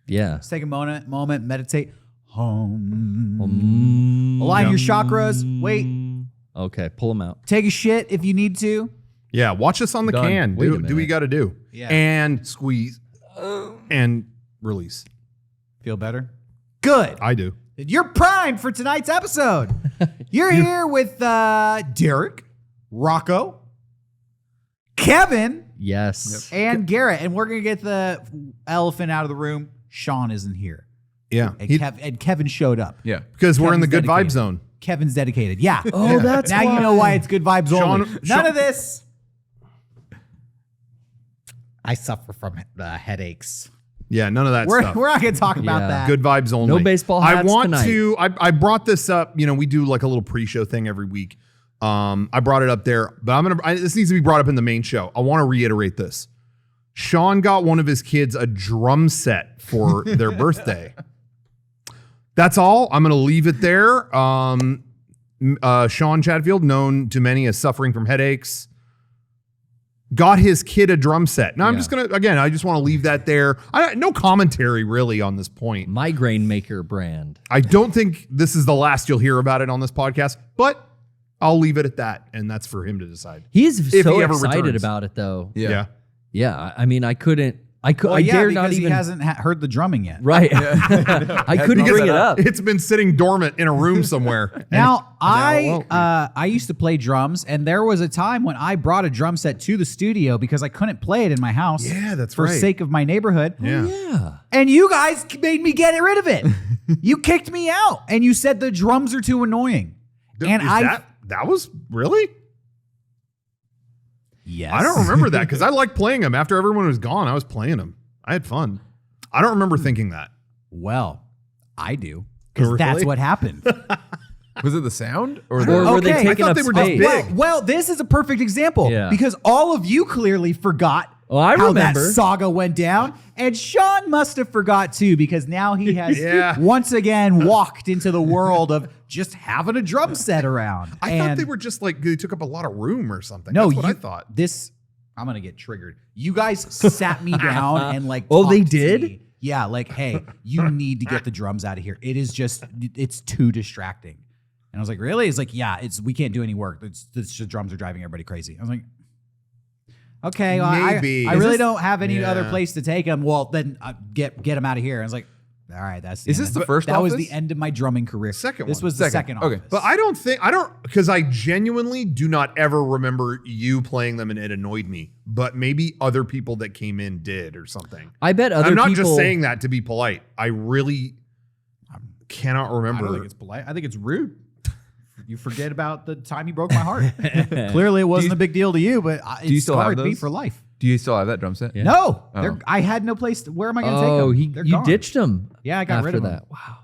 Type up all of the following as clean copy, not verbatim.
Yeah. Let's take a moment, meditate. Align your chakras. Wait. Okay, pull them out. Take a shit if you need to. Yeah, watch us on the Done. can. Wait a Do what you got to do. Yeah. And squeeze. And release. Feel better? Good. I do. You're primed for tonight's episode. You're here with Derek, Rocco, Kevin, Yes. and Garrett. And we're going to get the elephant out of the room. Sean isn't here. Yeah. And Kevin showed up. Yeah. Because we're in the good Kevin's vibe zone. Kevin's dedicated. Yeah. Oh, that's now you know why it's good vibes only. None Sean- of this. I suffer from headaches. Yeah, none of that We're stuff. not going to talk about Yeah. that. Good vibes only. No baseball hats I want tonight. to. I brought this up. We do like a little pre-show thing every week. I brought it up there, but this needs to be brought up in the main show. I want to reiterate this. Sean got one of his kids a drum set for their birthday. That's all. I'm going to leave it there. Sean Chatfield, known to many as suffering from headaches, got his kid a drum set. Now, I'm just going to, again, I just want to leave that there. No commentary really on this point. Migraine maker brand. I don't think this is the last you'll hear about it on this podcast, but I'll leave it at that. And that's for him to decide. He is If so he ever excited returns. about it, though. Yeah. Yeah. I mean, I dare because not even. he hasn't heard the drumming yet. Right. I couldn't drums bring set it up. It's been sitting dormant in a room somewhere. Now, it won't be. I used to play drums, and there was a time when I brought a drum set to the studio because I couldn't play it in my house. Yeah, that's for right. sake of my neighborhood. Yeah. Yeah. And you guys made me get rid of it. You kicked me out, and you said the drums are too annoying. And That was really? Yes. I don't remember that because I liked playing them. After everyone was gone, I was playing them. I had fun. I don't remember thinking that. Well, I do. Because Really? that's what happened. Was it the sound or Or the? were they Okay. taking I thought up they were just space? big. Well, this is a perfect example Yeah. because all of you clearly forgot Oh, I how that remember. saga went down. And Sean must have forgot too because now he has Yeah. once again walked into the world of just having a drum set around. I thought they were just like, they took up a lot of room or something. No, That's what I thought. I'm going to get triggered. You guys sat me down and like, Oh, they talked to did? me. Yeah. Like, hey, you need to get the drums out of here. It's too distracting. And I was like, really? It's like, yeah, we can't do any work. It's just drums are driving everybody crazy. I was like, okay, well, Maybe. I really don't have any Yeah. other place to take them. Well, then get them out of here. I was like, all right, that's the Is end. this the But first That was office? the end of my drumming career. Second This one. was the second Okay. office. But because I genuinely do not ever remember you playing them and it annoyed me. But maybe other people that came in did or something. I bet other I'm not people. just saying that to be polite. I really cannot I remember. don't think it's polite. I think it's rude. You forget about the time you broke my heart. Clearly, it wasn't a big deal to you, but it you still have scarred me those? for life. Do you still have that drum set? Yeah. No, Oh. I had no place. Where am I going to Oh, take them? you ditched him. Yeah, I got after rid of them. that. Wow.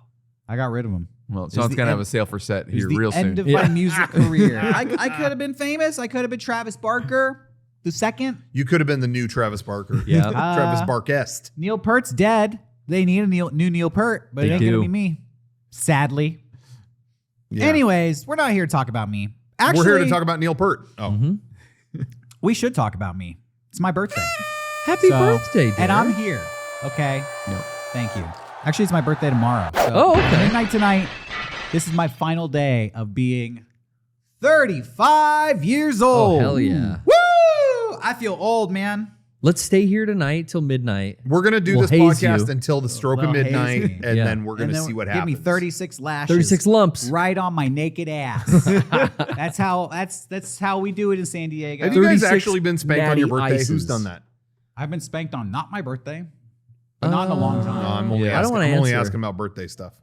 I got rid of them. Well, It's Sean's the gonna have end- a sale for set It was here the real end soon. of my music career. I could have been famous. I could have been Travis Barker the second. You could have been the new Travis Barker. Yeah. Travis Barkest. Neil Peart's dead. They need a new Neil Peart, but They it ain't going to do. be me. Sadly. Yeah. Anyways, we're not here to talk about me. Actually, We're here to talk about Neil Peart. Oh. Mm-hmm. we should talk about me. It's my birthday. Happy So- birthday, And Derek. I'm here. Okay. No. Thank you. Actually, it's my birthday tomorrow. So Oh, okay. Midnight tonight. This is my final day of being 35 years old. Oh, hell yeah. Woo! I feel old, man. Let's stay here tonight till midnight. We're going to do We'll this haze podcast you. until the stroke of Well, haze midnight, me. and Yeah. then we're going And to then see what give happens. me 36 lashes. 36 lumps. Right on my naked ass. that's how we do it in San Diego. Have you guys 36 actually been spanked on your natty birthday? ices. Who's done that? I've been spanked on not my birthday, but not in a long time. No, I'm only Yeah. I don't asking. wanna I'm only answer. asking about birthday stuff.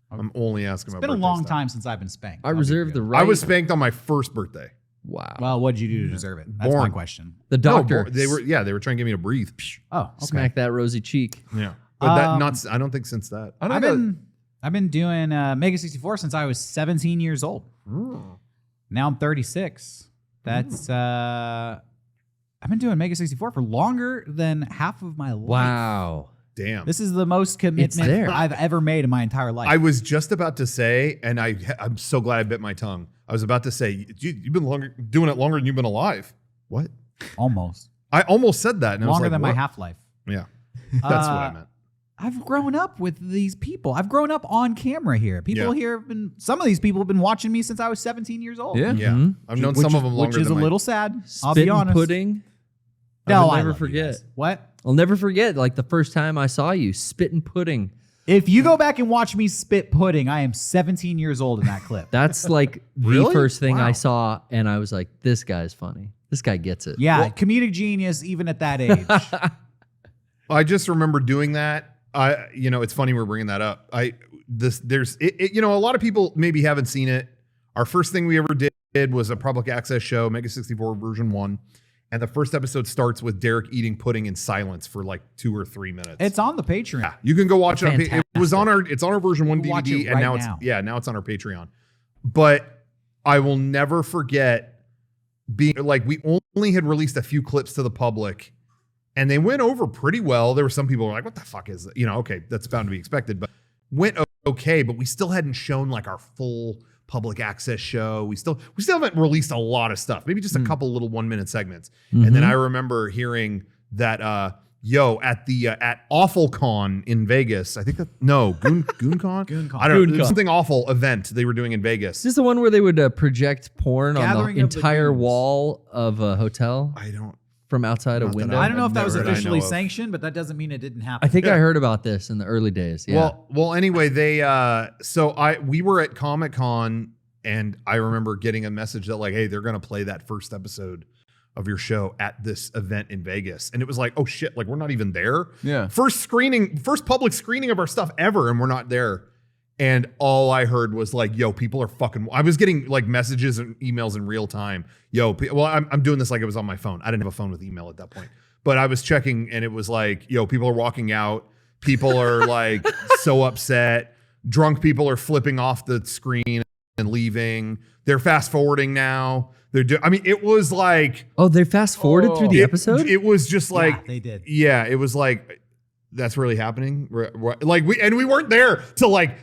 I'm only asking It's about been a birthday long stuff. time since I've been spanked. I I'll be reserve real. the right. I was spanked on my first birthday. Wow. Well, what'd you do to deserve it? That's my Born. question. The doctor. No, they were trying to get me to breathe. Oh, okay. Smack that rosy cheek. Yeah, but that Um, not. I don't think since that. I I've don't know. been doing Mega64 since I was 17 years old. Now I'm 36. That's I've been doing Mega64 for longer than half of my life. Wow. Damn. This is the most commitment there. I've ever made in my entire life. I was just about to say, and I'm so glad I bit my tongue. I was about to say, you've been doing it longer than you've been alive. What? Almost. I almost said that. And I was Longer like, than my what? half-life. Yeah, that's what I meant. I've grown up with these people. I've grown up on camera here. People Yeah. here have been. Some of these people have been watching me since I was 17 years old. Yeah. Yeah. Mhm. I've known some of them longer which is than a my- little sad. I'll Spit be and honest. pudding. No, I'll I never love you forget. guys. What? I'll never forget. Like the first time I saw you, spit and pudding. If you go back and watch me spit pudding, I am 17 years old in that clip. That's like the Really? first thing Wow. I saw, and I was like, "This guy's funny. This guy gets it." Yeah, comedic genius even at that age. I just remember doing that. It's funny we're bringing that up. A lot of people maybe haven't seen it. Our first thing we ever did was a public access show, Mega64 version 1. And the first episode starts with Derek eating pudding in silence for like 2 or 3 minutes. It's on the Patreon. Yeah, you can go watch it. It's on our version 1 You can watch DVD, it and right now now. now it's on our Patreon. But I will never forget being like, we only had released a few clips to the public, and they went over pretty well. There were some people who were like, "What the fuck is it?" Okay, that's bound to be expected, but went okay. But we still hadn't shown like our full public access show. We still haven't released a lot of stuff. Maybe just a couple little 1-minute segments. And then I remember hearing that at AwfulCon in Vegas. I think GoonCon. GoonCon. I don't know. GoonCon. It was something awful event they were doing in Vegas. Is this the one where they would project porn Gathering on of the the entire Goons. wall of a hotel I don't. from outside a Not that window? I don't know if that was Never that I officially know of. sanctioned, but that doesn't mean it didn't happen. I think Yeah. I heard about this in the early days. Yeah. Well, anyway, we were at Comic-Con, and I remember getting a message that like, hey, they're going to play that first episode of your show at this event in Vegas. And it was like, oh shit, like we're not even there. Yeah. First public screening of our stuff ever, and we're not there. And all I heard was like, yo, people are fucking, I was getting like messages and emails in real time. I'm doing this like it was on my phone. I didn't have a phone with email at that point, but I was checking, and it was like, yo, people are walking out. People are like so upset. Drunk people are flipping off the screen and leaving. They're fast forwarding now. It was like, Oh, they fast forwarded through the episode? It was just like, Yeah, they did. yeah, it was like, that's really happening. Like we weren't there to like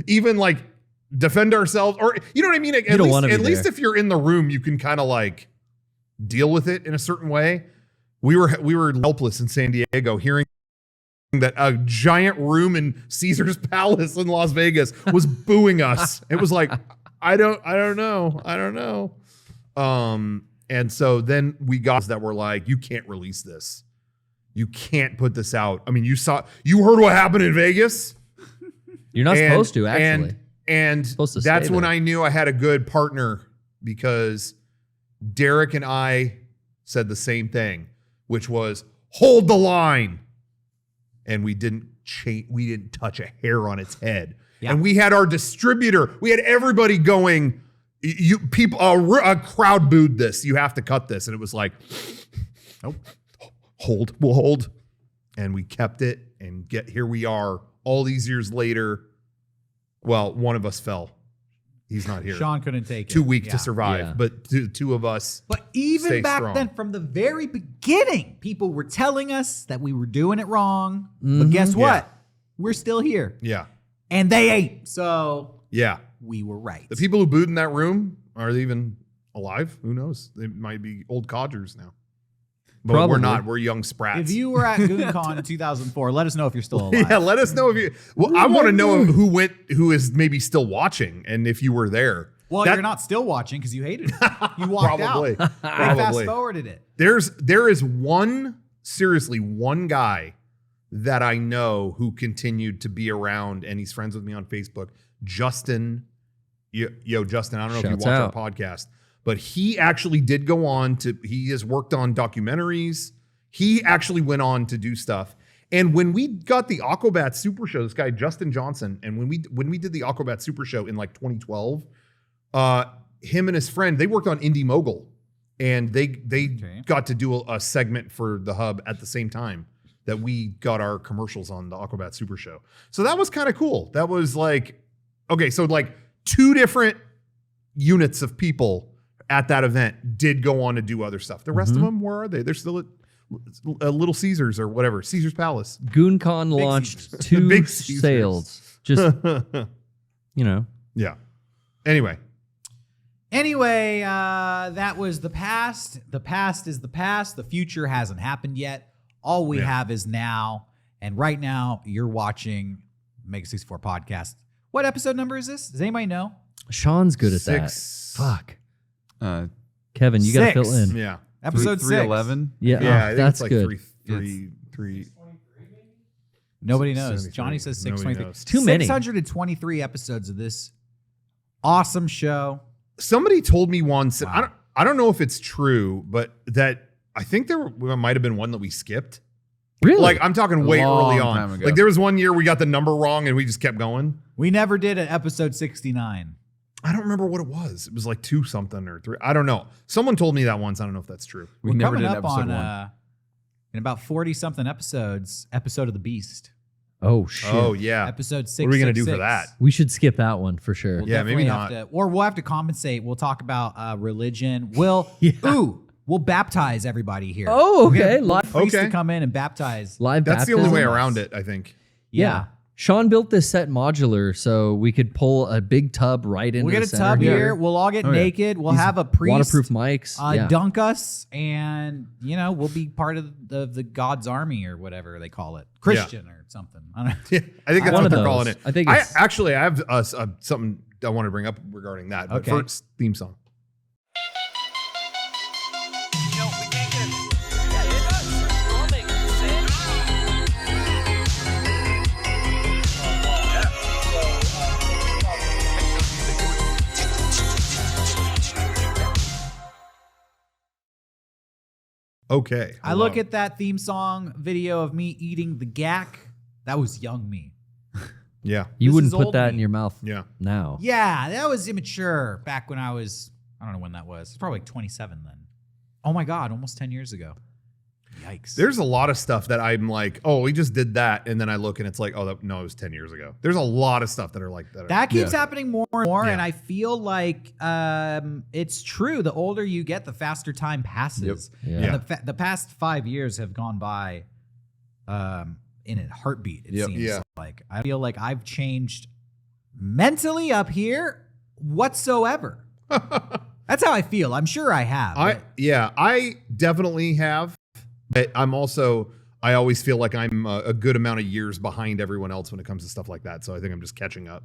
even like defend ourselves, or you know what I mean? At don't wanna be least there. if you're in the room, you can kind of like deal with it in a certain way. We were helpless in San Diego, hearing that a giant room in Caesar's Palace in Las Vegas was booing us. It was like, I don't know. And so then we got that were like, you can't release this. You can't put this out. I mean, you heard what happened in Vegas. You're not supposed to, actually. And Supposed to that's stay when there. I knew I had a good partner, because Derek and I said the same thing, which was hold the line. And we didn't touch a hair on its head. Yeah. And we had our distributor, we had everybody going, a crowd booed this. You have to cut this. And it was like, nope, we'll hold. And we kept it, and here we are all these years later. Well, one of us fell. He's not here. Sean couldn't take it. Too weak Yeah. to survive. Yeah. But two of us. But even Stay back strong. then, from the very beginning, people were telling us that we were doing it wrong. But Mhm. guess what? Yeah. We're still here. Yeah. And they ain't. So Yeah. we were right. The people who booed in that room, are they even alive? Who knows? They might be old codgers now. But we're Probably. not. We're young sprats. If you were at GoonCon in 2004, let us know if you're still alive. yeah, let us know if you. Well, I want to know who is maybe still watching, and if you were there. Well, That- you're not still watching because you hated it. You walked Probably. out. They fast Probably. forwarded it. There is one guy that I know who continued to be around, and he's friends with me on Facebook. Justin, Justin. I don't know if you Shouts watch out. our podcast, but he actually did go on to. He has worked on documentaries. He actually went on to do stuff. And when we got the Aquabat Super Show, this guy Justin Johnson, and when we did the Aquabat Super Show in like 2012, him and his friend, they worked on Indie Mogul, and they got to do a segment for the Hub at the same time that we got our commercials on the Aquabat Super Show. So that was kind of cool. That was like, okay, so like 2 different units of people at that event did go on to do other stuff. The rest of them, where are they? They're still at Little Caesars or whatever, Caesar's Palace. GoonCon launched Caesars. 2 Big Caesars. sales. Just, Yeah. Anyway, Anyway, that was the past. The past is the past. The future hasn't happened yet. All we have is now. And right now, you're watching Mega64 podcast. What episode number is this? Does anybody know? Sean's good at 6. that. Fuck. 6. Kevin, you got to 6. fill in. Yeah. Episode 311. Yeah, Yeah, I think that's it's like good. three. Nobody knows. 73. Johnny says Nobody 623. knows. Too many. 623 episodes of this awesome show. Somebody told me once, and Wow. I don't know if it's true, but that I think there might have been one that we skipped. Really? Like I'm talking way Long early time on. ago. Like there was one year we got the number wrong and we just kept going. We never did an episode 69. I don't remember what it was. It was like 2 something or 3. I don't know. Someone told me that once. I don't know if that's true. We We're never coming did up episode on 1. in about 40 something episodes, episode of the Beast. oh, shit. Oh yeah. Episode 6. What are we gonna do for that? We should skip that one for sure. We'll Yeah, maybe definitely have not. or we'll have to compensate. We'll talk about religion. We'll Yeah. we'll baptize everybody here. Oh, We'll get okay. a Live, priest Okay. to come in and baptize. live That's the only way baptism. around it, I think. Yeah. Sean built this set modular so we could pull a big tub right into We'll get the a center tub here. here. We'll all get Oh, yeah. naked. We'll These have a priest Waterproof mics. Yeah. dunk us, and we'll be part of the God's army or whatever they call it, Christian or something. I don't know. Yeah, I think that's One what of they're those. calling it. I think it's- I have something I want to bring up regarding that. But Okay. first, theme song. Okay. I look at that theme song video of me eating the gack. That was young me. Yeah. You This wouldn't is put old that me. in your mouth Yeah. now. Yeah, that was immature back when I was, I don't know when that was. It's probably like 27 then. Oh my God, almost 10 years ago. Yikes. There's a lot of stuff that I'm like, oh, we just did that. And then I look and it's like, oh, no, it was 10 years ago. There's a lot of stuff that are like that. That keeps happening more and more, Yeah. and I feel like it's true. The older you get, the faster time passes. Yep. And Yeah. the past 5 years have gone by in a heartbeat, it Yep. seems Yeah. like. I feel like I've changed mentally up here whatsoever. That's how I feel. I'm sure I have. I definitely have. But I always feel like I'm a good amount of years behind everyone else when it comes to stuff like that. So I think I'm just catching up.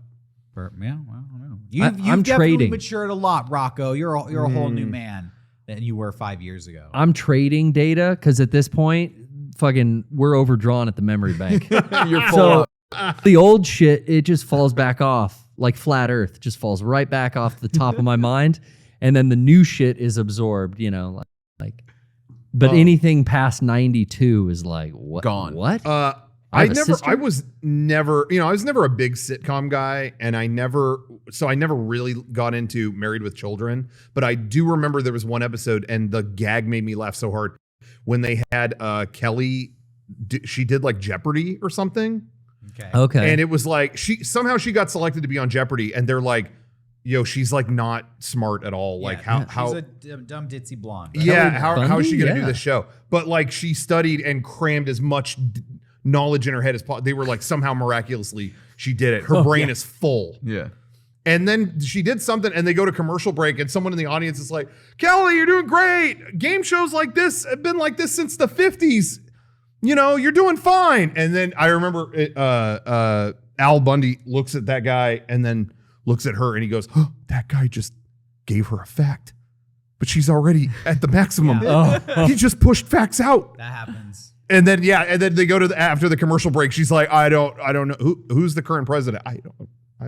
Well, I don't know. I'm You've definitely trading. matured a lot, Rocco. You're a whole new man than you were 5 years ago. I'm trading data because at this point, fucking, we're overdrawn at the memory bank. You're full So up. the old shit, it just falls back off like flat Earth, just falls right back off the top of my mind, and then the new shit is absorbed. Like. But anything past 92 is like what? Gone. What? I have a sister? was never a big sitcom guy, and I never really got into Married with Children. But I do remember there was one episode, and the gag made me laugh so hard when they had Kelly. She did like Jeopardy or something, Okay. and it was like she got selected to be on Jeopardy, and they're like, "Yo, she's like not smart at all. Like how she's a dumb ditzy blonde. Yeah, Kelly how is she going to Bundy? do this show? But like she studied and crammed as much knowledge in her head as possible. They were like somehow miraculously she did it. Her brain is full. Yeah. And then she did something and they go to commercial break and someone in the audience is like, "Kelly, you're doing great. Game shows like this have been like this since the 50s. You're doing fine." And then I remember Al Bundy looks at that guy and then looks at her and he goes, "Oh, that guy just gave her a fact, but she's already at the maximum. He just pushed facts out." That happens. And then they go to after the commercial break. She's like, I don't know who's the current president. I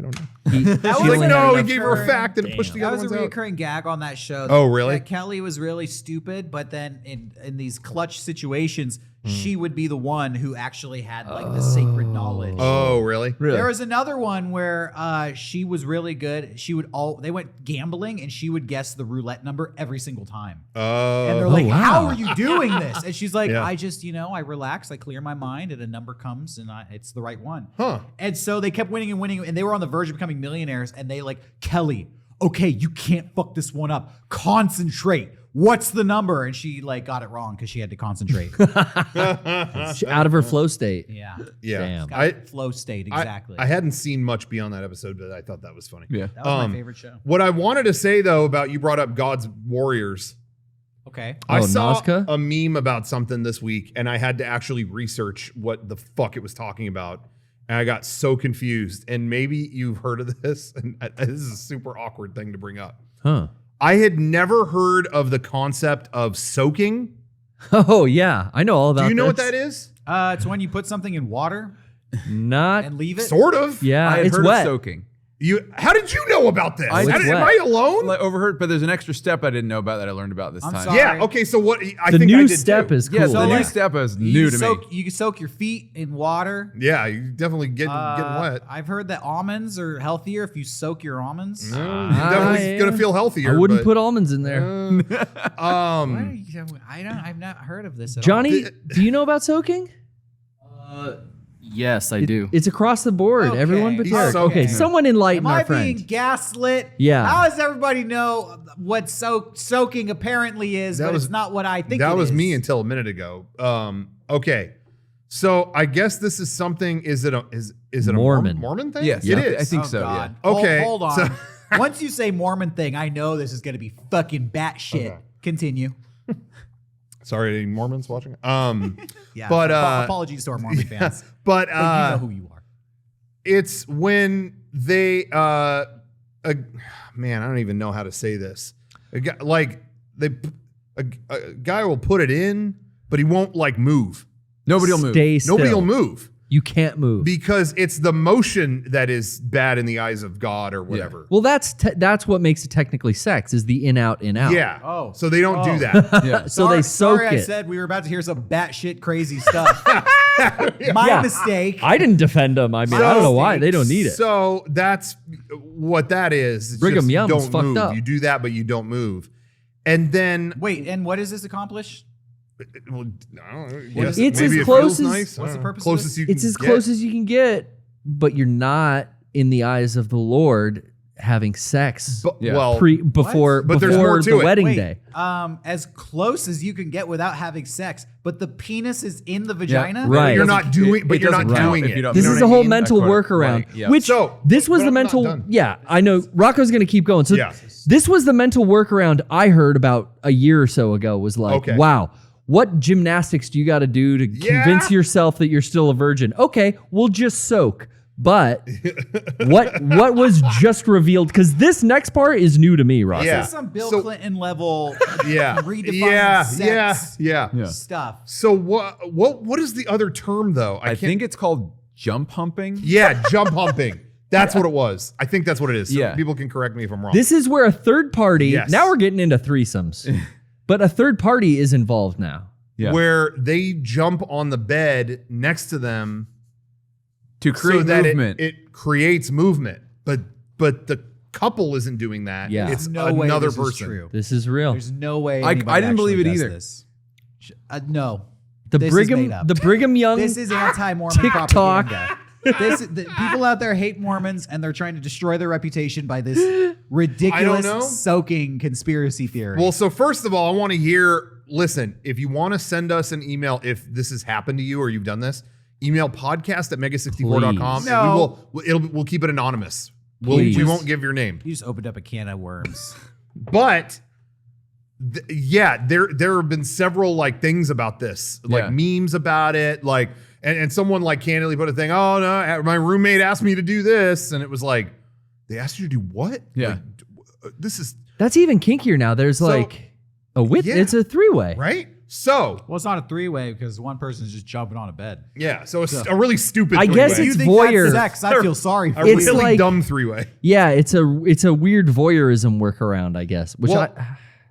don't know. That She's like, was no, a he gave her a recurring- fact and pushed the That other was a ones out. recurring gag on that show. Oh, really? That Kelly was really stupid, but then in these clutch situations, she would be the one who actually had like the sacred knowledge. Oh, really? Really? There was another one where she was really good. They went gambling and she would guess the roulette number every single time. And they're Oh, like, wow. "How are you doing this?" And she's like, Yeah. "I just, I relax, I clear my mind, and a number comes, and it's the right one." Huh. And so they kept winning and winning, and they were on the verge of becoming millionaires. And they like, "Kelly, okay, you can't fuck this one up. Concentrate. What's the number?" And she like got it wrong because she had to concentrate. She's out of her flow state. Yeah, Yeah. Damn. got flow state exactly. I hadn't seen much beyond that episode, but I thought that was funny. Yeah. that was my favorite show. What I wanted to say though about you brought up God's Warriors. Okay. I Oh, saw Nazca? a meme about something this week, and I had to actually research what the fuck it was talking about. And I got so confused. And maybe you've heard of this. And this is a super awkward thing to bring up. Huh. I had never heard of the concept of soaking. Oh yeah, I know all about. Do you know what this. that is? It's when you put something in water Not. and leave it. Sort of. Yeah, I had it's heard wet. of soaking. How did you know about this? I Am just I alone? Like overheard, but there's an extra step I didn't know about that I learned about this I'm time. sorry. Yeah. Okay. So what? I The think new I did step too. is cool. Yeah, so the like, new step is You new can to me. You can soak your feet in water. Yeah, you definitely getting wet. I've heard that almonds are healthier if you soak your almonds. You're definitely gonna feel healthier. I wouldn't but, put almonds in there. I've not heard of this at Johnny, do you know about soaking? Yes, I do. It's across the board. Okay. Everyone but He's Derek. soaking. Okay, someone enlighten all. Am our I being friend. gaslit? Yeah. How does everybody know what soaking apparently is, That but was- it's not what I think that it was is? me until a minute ago. Okay, so I guess this is something. Is it a Mormon. Mormon thing? Yes, it I is. think Oh, so. God. Yeah. Okay, Hold on. so- Once you say Mormon thing, I know this is going to be fucking batshit. Okay. Continue. Sorry, any Mormons watching? Yeah. But, apologies to our Mormon fans. but But you know who you are. it's when they man, I don't even know how to say this. A guy, a guy will put it in, but he won't like move. Nobody will move. Stay still. Nobody will move You can't move. because it's the motion that is bad in the eyes of God or whatever. Well, that's what makes it technically sex is the in out in out. Yeah. Oh. So they don't Oh. do that. Yeah. So they soak sorry it. I said we were about to hear some batshit crazy stuff. My Yeah. mistake. I didn't defend them. I mean, I don't know why they don't need it. So that's what that is. It's Brigham just Young's don't fucked move. up. You do that, but you don't move. And then Wait, and what does this accomplish? well, I don't know, What is yes, It's maybe as it close feels as- nice. I what's don't the know. purpose of Closest this? you can It's as get. close as you can get, but you're not in the eyes of the Lord having sex But, Yeah. well, before But there's more before to the it. wedding Wait, day. as close as you can get without having sex, but the penis is in the vagina? Right. You're not doing, but it you're not doesn't count doing if it. you don't This You know is what a I whole mean? mental That's what- workaround, right, yeah. which So, this was but the I'm not mental. done. Yeah, I know. Rocco's going to keep going. So Yeah. this was the mental workaround I heard about a year or so ago. Was like, Okay. wow, what gymnastics do you got to do to convince yourself that you're still a virgin? Okay, we'll just soak. But what was just revealed? Because this next part is new to me, Rocco. Yeah. This is some Bill So- Clinton level Yeah. redefining sex Yeah. Yeah. stuff. So what is the other term though? I think it's called jump humping. Yeah, jump humping. That's what it was. I think that's what it is. So Yeah. people can correct me if I'm wrong. This is where a third party. Yes. Now we're getting into threesomes, but a third party is involved now. Yeah. where they jump on the bed next to them To create so that movement. it creates movement. But the couple isn't doing that. Yeah. It's No way another this is person. true. This is real. There's no way. I anybody didn't believe actually it does either. This. No. The This is Brigham, made up. the Brigham Young. This is anti-Mormon TikTok. propaganda. The people out there hate Mormons, and they're trying to destroy their reputation by this ridiculous know. soaking conspiracy theory. Well, so first of all, I want to hear, listen, if you want to send us an email, if this has happened to you or you've done this, email podcast@mega64.com. Please. And we'll keep it anonymous. We Please. won't give your name. you just opened up a can of worms. But there have been several like things about this, like memes about it, like and someone like candidly put a thing. Oh no, my roommate asked me to do this, and it was like they asked you to do what? Yeah. Like, this is That's even kinkier now. There's like a width. yeah. It's a three-way. right. So Well, it's not a three-way because one person's just jumping on a bed. yeah, so it's a really stupid. I guess three-way. it's you think voyeur. that's sex? I feel sorry for a you. It's really like- dumb three-way. Yeah, it's a weird voyeurism workaround, I guess. Which Well-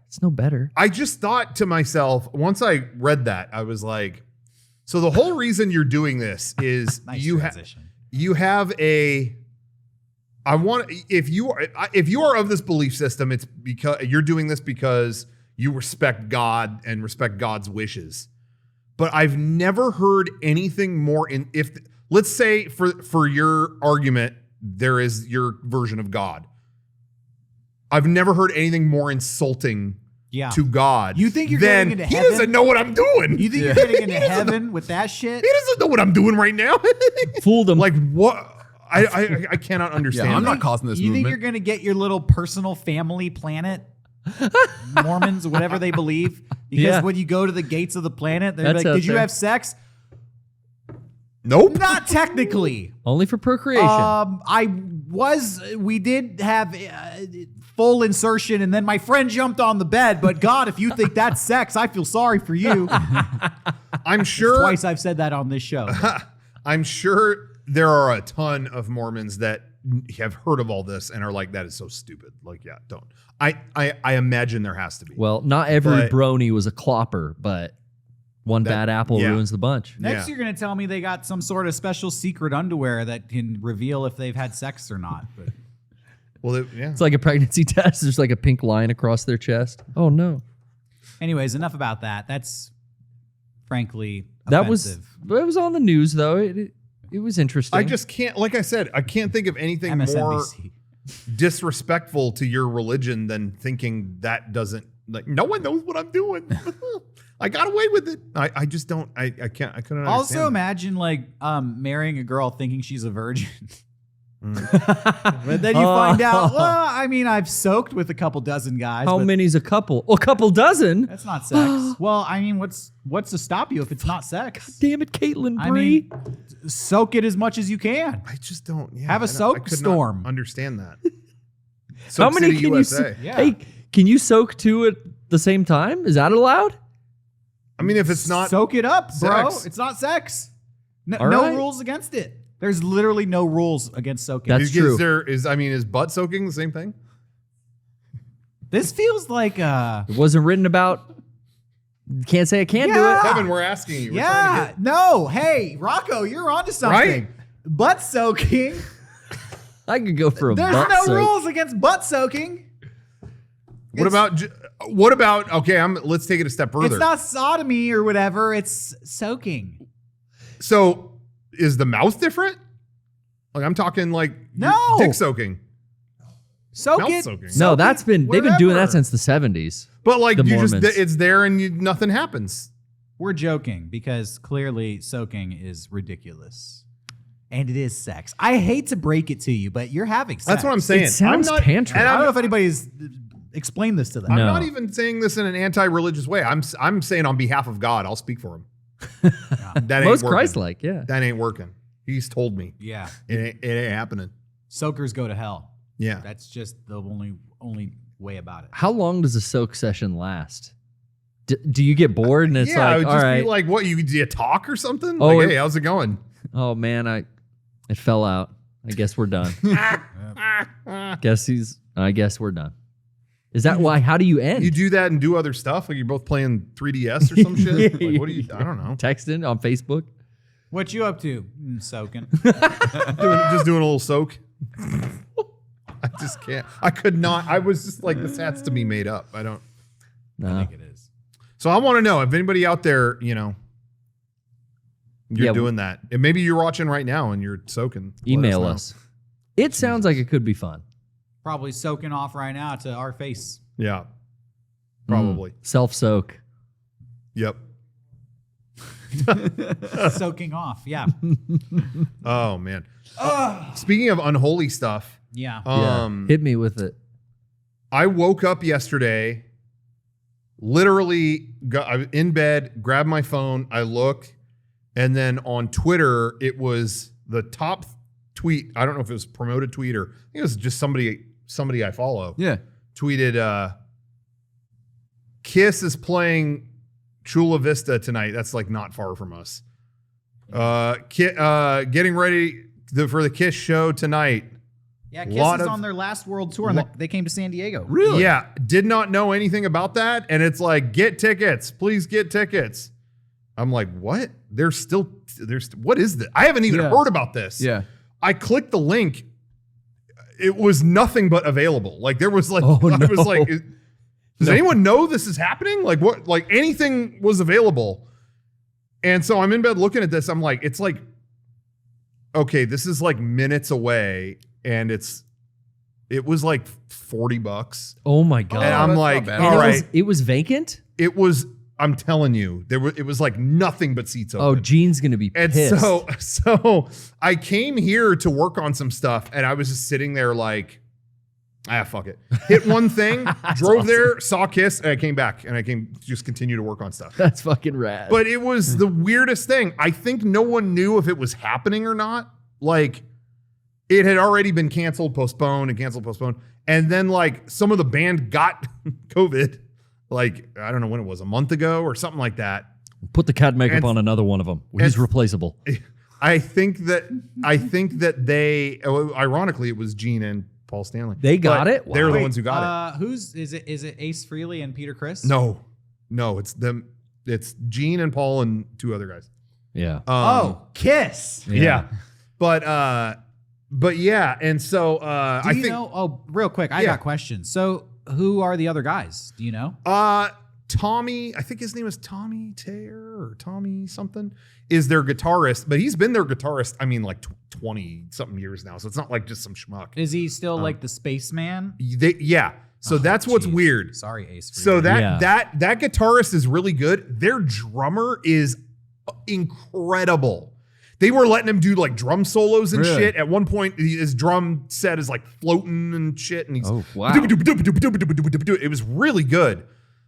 it's no better. I just thought to myself once I read that, I was like, so the whole reason you're doing this is Nice you transition. you have a I want if you are of this belief system, it's because you're doing this because you respect God and respect God's wishes. But I've never heard anything more if let's say for your argument there is your version of God. I've never heard anything more insulting Yeah. to God. You think you're than, getting into he heaven? doesn't know what I'm doing. You think you're getting into heaven with that shit? He doesn't know what I'm doing right now. Fooled them. Like what? I cannot understand. Yeah, I'm that. not causing this You think movement. you're going to get your little personal family planet Mormons, whatever they believe. Because Yeah. when you go to the gates of the planet, they're That's like, out did you there. have sex? Nope. Not technically. Only for procreation. We did have full insertion, and then my friend jumped on the bed. But God, if you think that's sex, I feel sorry for you. I'm sure. Twice I've said that on this show. I'm sure there are a ton of Mormons that have heard of all this and are like, that is so stupid. Like, yeah, don't. I imagine there has to be. Well, not every But- brony was a clopper, but one bad apple yeah. ruins the bunch. Next, Yeah. you're going to tell me they got some sort of special secret underwear that can reveal if they've had sex or not. But Well, yeah. It's like a pregnancy test. There's like a pink line across their chest. Oh no. anyways, enough about that. That's frankly That offensive. was on the news though. It was interesting. I just can't, like I said, I can't think of anything more MSNBC. disrespectful to your religion than thinking that doesn't, like, no one knows what I'm doing. I got away with it. I just don't, I couldn't understand. Also, that. imagine like marrying a girl thinking she's a virgin. But then you find out, well, I mean, I've soaked with a couple dozen guys. How but many's a couple? Well, a couple dozen. That's not sex. Well, I mean, what's to stop you if it's not sex? Damn it, Caitlin I Bree. mean, soak it as much as you can. I just don't. Yeah, Have a I don't- soak I could not storm. Understand that. How Soak many City, can USA. you? Yeah. Hey, can you soak two at the same time? Is that allowed? I mean, if it's not, Soak it up, bro. sex. It's not sex. No, All no right. rules against it. There's literally no rules against soaking. That's true. is butt soaking the same thing? This feels like It wasn't written about. Can't say I can't do it. Kevin, we're asking you. We're trying yeah, to get- no. Hey, Rocco, you're onto something. Right? Butt soaking. I could go for a There's butt no soak. rules against butt soaking. What about? Okay, let's take it a step further. It's not sodomy or whatever. It's soaking. So is the mouth different? Like I'm talking like No. dick soaking, Soak Mouth it. soaking. No, soak that's it, been they've been doing that whatever. since the 70s. but like The you Mormons. just it's there and nothing happens. We're joking because clearly soaking is ridiculous. And it is sex. I hate to break it to you, but you're having sex. That's what I'm saying. It sounds I'm not, tantric. and I don't I'm, know if anybody's explained this to them. I'm No. not even saying this in an anti-religious way. I'm saying on behalf of God, I'll speak for him. That ain't Most working. Christ-like, yeah. That ain't working. He's told me Yeah. it ain't happening. Soakers go to hell. Yeah. That's just the only way about it. How long does a soak session last? Do you get bored and it's yeah, it like, would all just right, be like, what, do you talk or something? Oh, Like, it- hey, how's it going? oh man, it fell out. I guess we're done. I guess we're done. Is that why? How do you end? You do that and do other stuff? Like you're both playing 3DS or some shit? Like, what do you, I don't know. Texting on Facebook? What you up to? Soaking. Just doing a little soak. I just can't. I could not. I was just like, this has to be made up. I don't. I No. think it is. So I want to know if anybody out there, you're Yeah, doing that. And maybe you're watching right now and you're soaking. Let Email know. us. It sounds like it could be fun. Probably soaking off right now to our face. Yeah. Probably. Self soak. Yep. Soaking off. Yeah. Oh man. Speaking of unholy stuff, Yeah. Hit me with it. I woke up yesterday, literally I was in bed, grabbed my phone, I looked, and then on Twitter, it was the top tweet. I don't know if it was a promoted tweet or I think it was just somebody I follow. Yeah. Tweeted, Kiss is playing Chula Vista tonight. That's like not far from us. Getting ready for the Kiss show tonight. Yeah. Kiss lot is of- on their last world tour and they came to San Diego. Really? Yeah, did not know anything about that. And it's like, get tickets. Please get tickets. I'm like, what? There's what is this? I haven't even Yeah. heard about this. Yeah. I clicked the link. It was nothing but available. Like there was like, Oh, I was no. like, does anyone know this is happening? Like what, like anything was available. And so I'm in bed looking at this. I'm like, it's like, okay, this is like minutes away. And it was like $40. Oh my God. And I'm that's like, not bad. all And right. it was vacant? It was, I'm telling you, it was like nothing but seats Oh, open. Gene's going to be And pissed. so I came here to work on some stuff and I was just sitting there like, Fuck it. Hit one thing, drove there, saw Kiss, and I came back, and I came just continue to work on stuff. That's fucking rad. But it was the weirdest thing. I think no one knew if it was happening or not. Like, it had already been canceled, postponed. And then, like, some of the band got COVID, like, I don't know when it was, a month ago or something like that. Put the cat makeup on another one of them. He's replaceable. I think that they, ironically, it was Gene and Paul Stanley. They got it? They're Wow. the ones who got it. Is it Ace Frehley and Peter Criss? No, it's them. It's Gene and Paul and two other guys. Yeah. Kiss. Yeah. But yeah, and so Do you know? Oh, real quick, I got questions. So, who are the other guys? Do you know? Tommy, I think his name is Tommy Taylor or Tommy something, is their guitarist, but he's been their guitarist, I mean, like 20 something years now. So it's not like just some schmuck. Is he still like the spaceman? Yeah. So that's what's weird. Sorry, Ace Frehley. So that guitarist is really good. Their drummer is incredible. They were letting him do like drum solos and shit. At one point, his drum set is like floating and shit, and he's it was really good.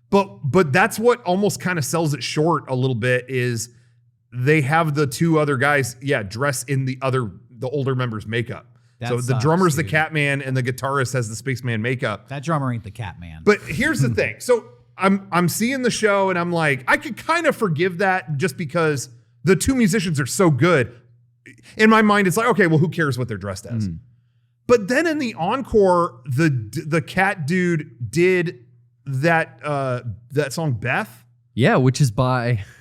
But that's what almost kind of sells it short a little bit is they have the two other guys, dress in the older members' makeup. So the drummer's the Catman and the guitarist has the Spaceman makeup. That drummer ain't the Catman. But here's the thing. So I'm seeing the show and I'm like, I could kind of forgive that just because the two musicians are so good. In my mind, it's like, okay, well, who cares what they're dressed as? But then in the encore, the cat dude did that song Beth. Yeah, which is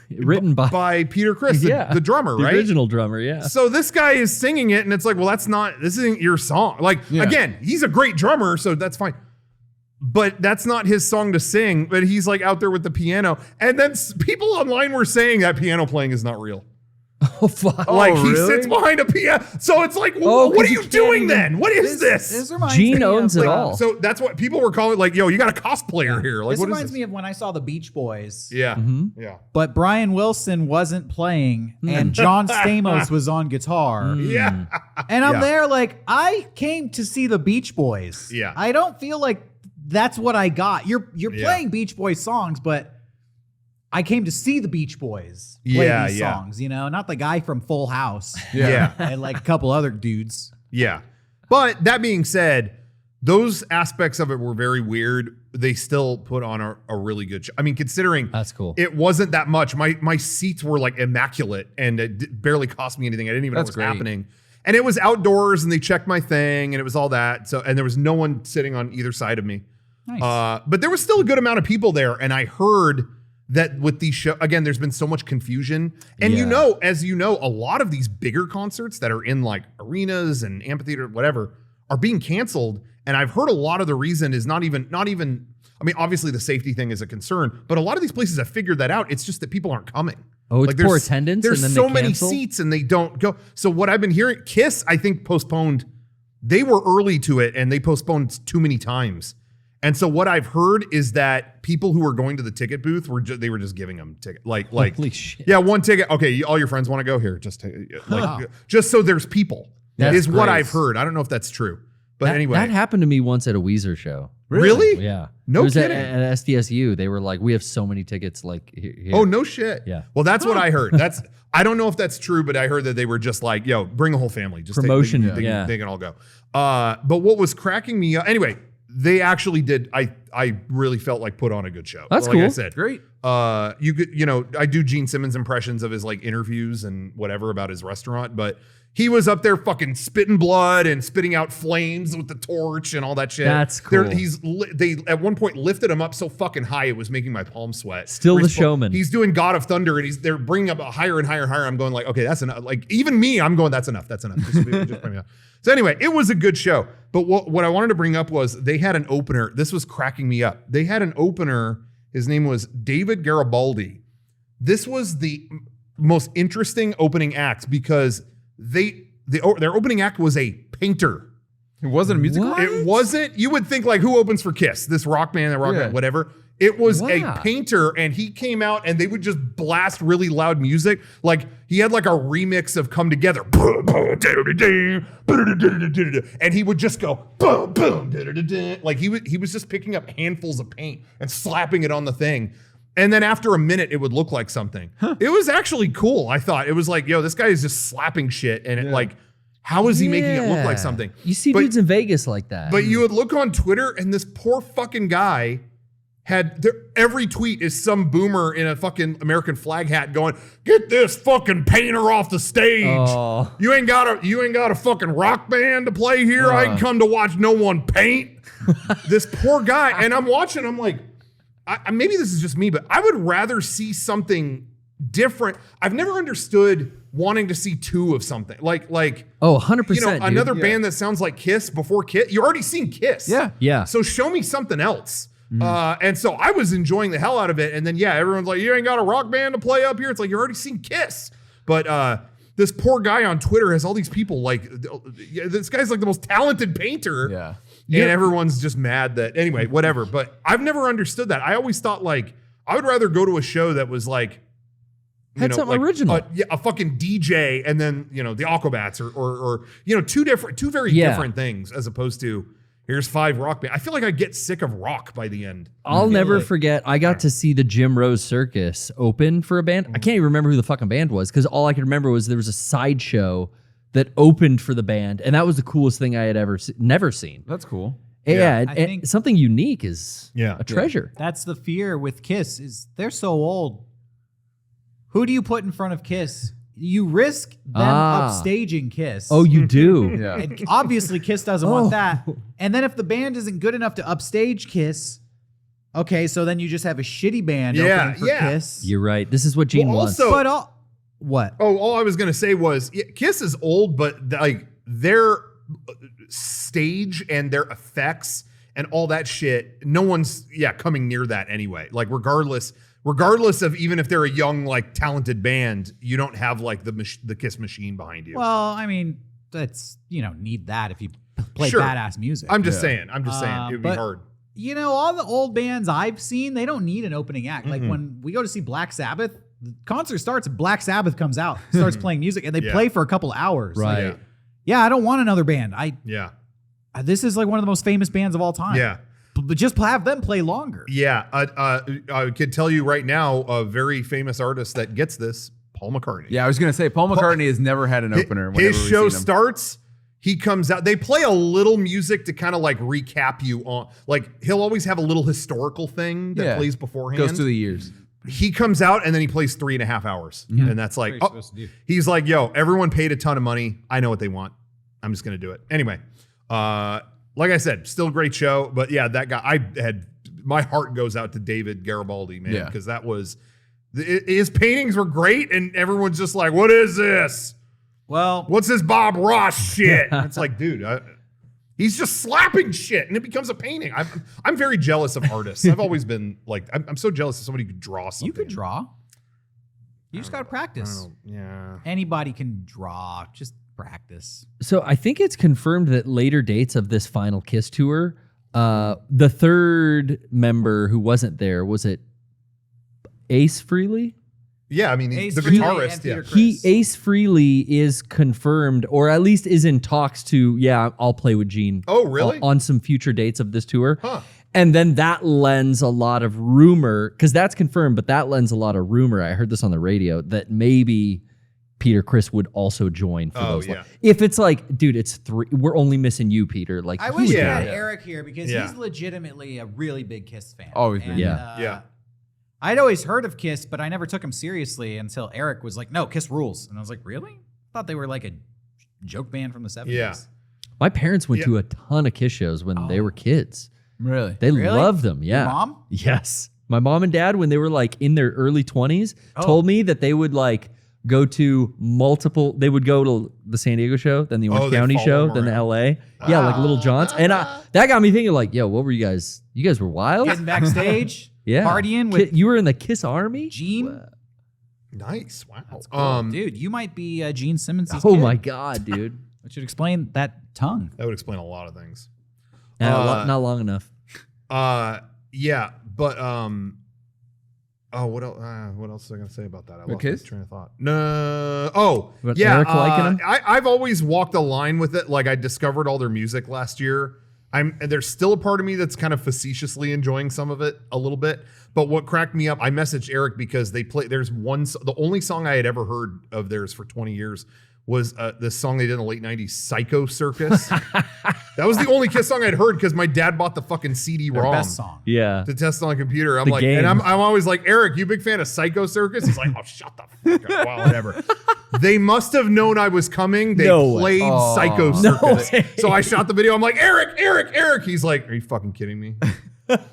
written by Peter Criss, the drummer, the right? original drummer, yeah. So this guy is singing it, and it's like, well, this isn't your song. Like, again, he's a great drummer, so that's fine. But that's not his song to sing. But he's like out there with the piano, and then people online were saying that piano playing is not real. Oh, fuck. Like he really? sits behind a piano. So it's like, well, what are you doing then? What is this? Gene owns it all. So that's what people were calling, like, yo, you got a cosplayer here. Like, This what is reminds this? me of when I saw the Beach Boys. Yeah. Yeah. But Brian Wilson wasn't playing, and John Stamos was on guitar. Yeah. And I'm there like, I came to see the Beach Boys. Yeah. I don't feel like that's what I got. You're playing Beach Boys songs, but I came to see the Beach Boys play these songs, you know, not the guy from Full House. Yeah. And like a couple other dudes. Yeah. But that being said, those aspects of it were very weird. They still put on a really good show. I mean, considering That's cool. It wasn't that much. My seats were like immaculate and it barely cost me anything. I didn't even know what was happening. And it was outdoors and they checked my thing and it was all that. So, and there was no one sitting on either side of me. Nice. But there was still a good amount of people there. And I heard that with these shows, again, there's been so much confusion. And as you know, a lot of these bigger concerts that are in like arenas and amphitheater, whatever, are being canceled. And I've heard a lot of the reason is not even, I mean, obviously the safety thing is a concern, but a lot of these places have figured that out. It's just that people aren't coming. Oh, it's poor attendance. There's and then so they many cancel? seats and they don't go. So what I've been hearing, Kiss, I think postponed, they were early to it and they postponed too many times. And so what I've heard is that people who were going to the ticket booth they were just giving them ticket, like Holy shit. yeah, one ticket. Okay, all your friends want to go here, just just so there's people. That's is what great. I've heard. I don't know if that's true, but anyway, that happened to me once at a Weezer show. Really? Yeah. No it was kidding. At SDSU. They were like, we have so many tickets. Like, here. Oh, no shit. Yeah. Well, that's what I heard. I don't know if that's true, but I heard that they were just like, yo, bring the whole family. Just Promotion, they can all go. But what was cracking me up, anyway, they actually did, I really felt like put on a good show. That's like cool. I said. Great. You could, I do Gene Simmons impressions of his like interviews and whatever about his restaurant, but he was up there fucking spitting blood and spitting out flames with the torch and all that shit. That's cool. They at one point lifted him up so fucking high it was making my palms sweat. Still the showman. He's doing God of Thunder and they're bringing up higher and higher and higher. I'm going like, okay, that's enough. Like even me, I'm going, that's enough. Just bring me up. So anyway, it was a good show. But what I wanted to bring up was they had an opener. This was cracking me up. They had an opener. His name was David Garibaldi. This was the most interesting opening act because their opening act was a painter. It wasn't a musical. It wasn't. You would think like who opens for Kiss? This rock band, whatever. It was Wow. a painter, and he came out, and they would just blast really loud music. Like he had like a remix of "Come Together," and he would just go boom, boom, like he was just picking up handfuls of paint and slapping it on the thing. And then after a minute, it would look like something. It was actually cool. I thought it was like, yo, this guy is just slapping shit, and it like, how is he making it look like something? You see dudes in Vegas like that. But you would look on Twitter, and this poor fucking guy had every tweet is some boomer in a fucking American flag hat going, "Get this fucking painter off the stage. Oh. You ain't got a fucking rock band to play here. I can come to watch no one paint." This poor guy, and I'm watching. I'm like, maybe this is just me, but I would rather see something different. I've never understood wanting to see two of something like 100%. you know, dude. another band that sounds like Kiss before Kiss. You already seen Kiss. Yeah. So show me something else. And so I was enjoying the hell out of it. And then, yeah, everyone's like, "You ain't got a rock band to play up here." It's like, you already seen Kiss. But this poor guy on Twitter has all these people like, this guy's like the most talented painter. Yeah. And everyone's just mad that, anyway, whatever. But I've never understood that. I always thought like, I would rather go to a show that was like, Had something original. A fucking DJ and then, you know, the Aquabats or you know, two very different things as opposed to here's 5 rock bands. I feel like I get sick of rock by the end. I'll never forget, I got to see the Jim Rose Circus open for a band. I can't even remember who the fucking band was because all I could remember was there was a sideshow that opened for the band, and that was the coolest thing I had never seen. That's cool. Yeah, I and think- something unique is Yeah. a treasure. That's the fear with Kiss is they're so old. Who do you put in front of Kiss? You risk them upstaging Kiss. Oh, you do? Yeah. And obviously, Kiss doesn't want that. And then if the band isn't good enough to upstage Kiss, okay, so then you just have a shitty band opening for Kiss. You're right. This is what Gene Well, wants. also- But what? Oh, all I was gonna say was Kiss is old, but like their stage and their effects and all that shit, no one's coming near that anyway. Like regardless of even if they're a young like talented band, you don't have like the Kiss machine behind you. Well, I mean, that's need that if you play Sure. badass music. I'm just saying it would be but- hard. You know, all the old bands I've seen, they don't need an opening act. Like when we go to see Black Sabbath, the concert starts, Black Sabbath comes out, starts playing music, and they play for a couple hours. Right. Like, I don't want another band. This is like one of the most famous bands of all time. Yeah. But just have them play longer. Yeah. I could tell you right now, a very famous artist that gets this, Paul McCartney. Yeah, I was gonna say Paul McCartney has never had an opener. His whenever we've show seen him. starts, he comes out. They play a little music to kind of like recap you on, like he'll always have a little historical thing that plays beforehand. Goes through the years. He comes out and then he plays 3.5 hours. And that's like, he's like, yo, everyone paid a ton of money. I know what they want. I'm just going to do it. Anyway, like I said, still a great show. But yeah, that guy, my heart goes out to David Garibaldi, man, because that was, his paintings were great. And everyone's just like, what is this? Well, What's this Bob Ross shit? It's like, dude, he's just slapping shit and it becomes a painting. I'm very jealous of artists. I've always been like, I'm so jealous of somebody who could draw something. you could draw. You just got to practice. Yeah. Anybody can draw. Just practice. So I think it's confirmed that later dates of this final Kiss tour, the third member who wasn't there, was it Ace Frehley? Yeah, I mean, Ace the Frehley guitarist, and Peter He Criss. Ace Frehley is confirmed, or at least is in talks to. I'll play with Gene. Oh, really? On some future dates of this tour. Huh. And then that lends a lot of rumor, because that's confirmed, but that lends a lot of rumor. I heard this on the radio that maybe Peter Criss would also join for those. yeah. If it's like, dude, it's 3. We're only missing you, Peter. Like, I he wish would we do had it. Eric here because Yeah. he's legitimately a really big Kiss fan. Always been. And, Yeah. I'd always heard of Kiss, but I never took him seriously until Eric was like, "No, Kiss rules," and I was like, "Really? I thought they were like a joke band from the '70s." Yeah. My parents went to a ton of Kiss shows when they were kids. Really? They Really? loved them. Yeah. Your mom? Yes. My mom and dad, when they were like in their early 20s, told me that they would like go to multiple, they would go to the San Diego show, then the Orange they County follow show, them then the around. LA. Yeah, like Little John's. And that got me thinking like, yo, what were you guys? You guys were wild? Getting backstage, Yeah. partying with You were in the Kiss Army? Gene. Nice. Wow. That's cool. Dude, you might be Gene Simmons' Oh kid. my God, dude. Which would explain that tongue. That would explain a lot of things. Not long enough. Yeah, but what else? What else was I gonna say about that? I lost Kiss? my train of thought. No. Oh, What, yeah. Eric liking them? I've always walked a line with it. Like I discovered all their music last year. And there's still a part of me that's kind of facetiously enjoying some of it a little bit. But what cracked me up, I messaged Eric because they play. There's the only song I had ever heard of theirs for 20 years was this song they did in the late 90s, Psycho Circus. That was the only Kiss song I'd heard because my dad bought the fucking Their CD-ROM best song. Yeah. to test on a computer. I'm The like, game. and I'm always like, Eric, you a big fan of Psycho Circus? He's like, oh, shut the fuck up. Well, whatever. They must have known I was coming. They No way. played Psycho No Circus. way. So I shot the video. I'm like, Eric. He's like, are you fucking kidding me?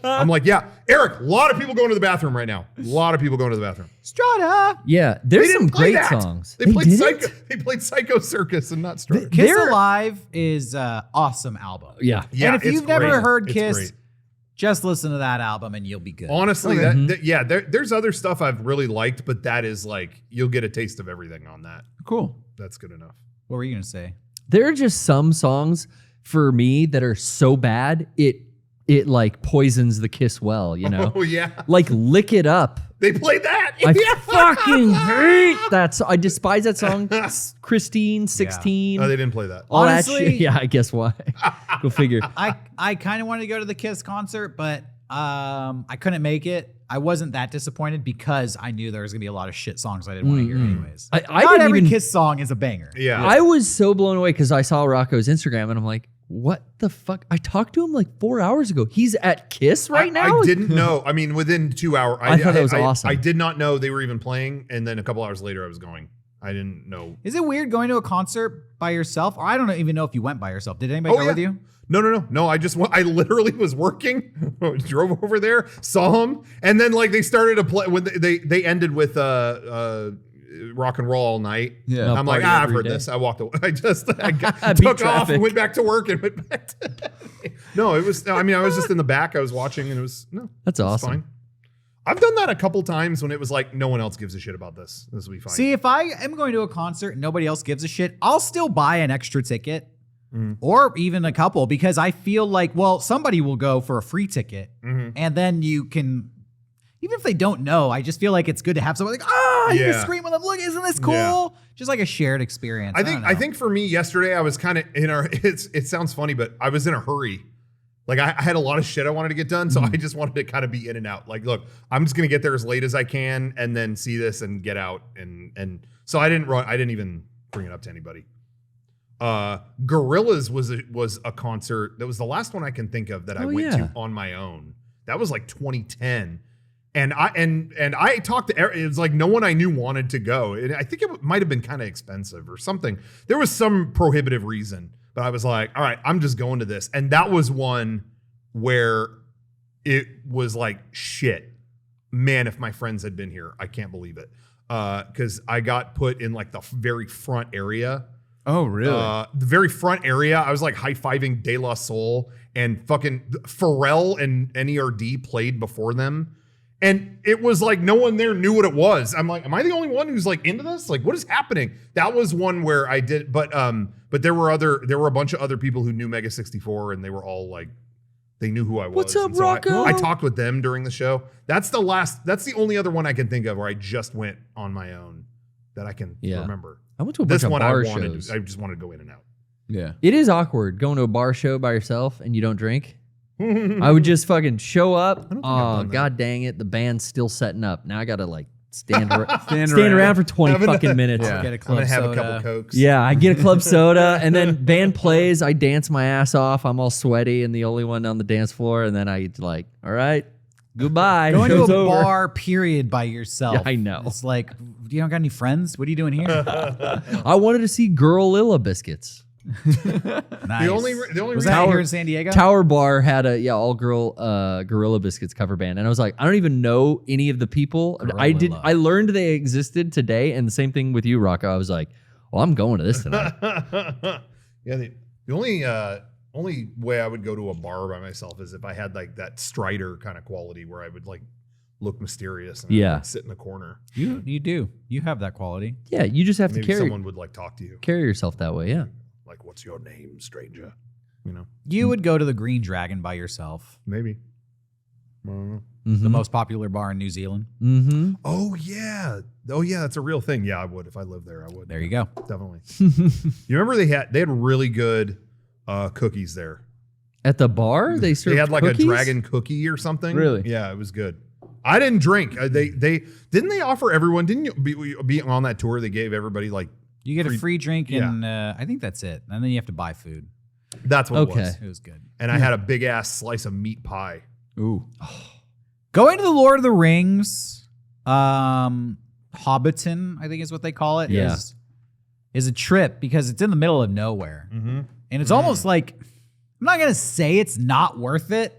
I'm like, yeah, Eric, a lot of people going to the bathroom right now. A lot of people going to the bathroom. Strata. Yeah. They There's didn't some play great that. songs. They played didn't? Psycho. They played Psycho Circus and not Strutter. Kiss They're- Alive is an awesome album. Yeah. Yeah, and if it's you've never great. heard It's Kiss, great. just listen to that album and you'll be good. Honestly, there's other stuff I've really liked, but that is like you'll get a taste of everything on that. Cool. That's good enough. What were you going to say? There are just some songs for me that are so bad it like poisons the Kiss well, you know? Oh yeah, Like Lick It Up. they played that. I Yeah. fucking hate that song. I despise that song. Christine, 16. Oh, they didn't play that. All Honestly- that shit. Yeah, I guess why. Go figure. I kind of wanted to go to the Kiss concert, but I couldn't make it. I wasn't that disappointed because I knew there was gonna be a lot of shit songs I didn't want to hear anyways. I Not didn't every even- Kiss song is a banger. Yeah, I was so blown away because I saw Rocco's Instagram and I'm like, what the fuck? I talked to him like 4 hours ago. He's at Kiss right now? I didn't know. I mean, within 2 hours, I thought that was awesome. I did not know they were even playing, and then a couple hours later, I was going. I didn't know. Is it weird going to a concert by yourself? Or I don't even know if you went by yourself. Did anybody go with you? No. I literally was working, drove over there, saw them, and then like they started to play when they ended with Rock and Roll All Night. Yeah. I'm like, Party I've every heard day. this. I walked away. I Beat took off traffic. and went back to work and went back to. No, it was. I mean, I was just in the back. I was watching, and it was That's it was awesome. Fine. I've done that a couple times when it was like no one else gives a shit about this. This will be fine. See, if I am going to a concert and nobody else gives a shit, I'll still buy an extra ticket Mm-hmm. or even a couple because I feel like, well, somebody will go for a free ticket Mm-hmm. and then you can, even if they don't know, I just feel like it's good to have someone like, you Yeah. can scream with them. Look, isn't this cool? Yeah. Just like a shared experience. I don't know. think for me yesterday I was kind of in a. It sounds funny, but I was in a hurry. Like I had a lot of shit I wanted to get done, so I just wanted to kind of be in and out. Like, look, I'm just gonna get there as late as I can, and then see this and get out. And so I didn't run. I didn't even bring it up to anybody. Gorillaz was a concert that was the last one I can think of that I went to on my own. That was like 2010. And I talked to, it was like no one I knew wanted to go. And I think it might have been kind of expensive or something. There was some prohibitive reason, but I was like, all right, I'm just going to this. And that was one where it was like, shit, man, if my friends had been here, I can't believe it. Cause I got put in like the very front area. Oh, really? The very front area, I was like high-fiving De La Soul, and fucking Pharrell and NERD played before them. And it was like no one there knew what it was. I'm like, am I the only one who's like into this? Like, what is happening? That was one where I did, but there were a bunch of other people who knew Mega64, and they were all like, they knew who I was. What's up, And so Rocco? I talked with them during the show. That's the only other one I can think of where I just went on my own that I can remember. I went to a bunch This of one bar I wanted. shows. I just wanted to go in and out. Yeah. It is awkward going to a bar show by yourself and you don't drink. I would just fucking show up. think I've Oh, done that. god dang it. The band's still setting up. Now I got to like stand Stand around for 20 Having a- fucking minutes. Yeah. Get a I'm club gonna have soda. a couple Cokes. Yeah, I get a club soda and then band plays. I dance my ass off. I'm all sweaty and the only one on the dance floor. And then I like, all right, goodbye. Going to Show's a over. bar, period, by yourself. Yeah, I know. It's like, you don't got any friends? What are you doing here? I wanted to see Girl Lilla Biscuits. Nice. The only Was reason that here in San Diego? Tower Bar had a all girl Gorilla Biscuits cover band, and I was like, I don't even know any of the people. Gorilla. I learned they existed today, and the same thing with you, Rocco. I was like, well, I'm going to this tonight. yeah, the only way I would go to a bar by myself is if I had like that Strider kind of quality where I would like look mysterious and Yeah. I'd sit in the corner. You do. You have that quality. Yeah, you just have Maybe to someone would like talk to you. carry yourself that way. Yeah. Like, what's your name, stranger? You know, You would go to the Green Dragon by yourself. maybe. The most popular bar in New Zealand. Mm-hmm. Oh yeah, that's a real thing. Yeah, I would if I lived there. I would. There you go. Definitely. You remember they had really good cookies there. At the bar, they served They had like cookies? a dragon cookie or something. Really? Yeah, it was good. I didn't drink. They didn't they offer everyone? Didn't you be on that tour? They gave everybody like You get a free drink, yeah. and I think that's it. And then you have to buy food. that's what it was. It was good. And I had a big ass slice of meat pie. Ooh. Going to the Lord of the Rings, Hobbiton, I think is what they call it. Yeah. Is a trip because it's in the middle of nowhere, and it's almost like I'm not gonna say it's not worth it,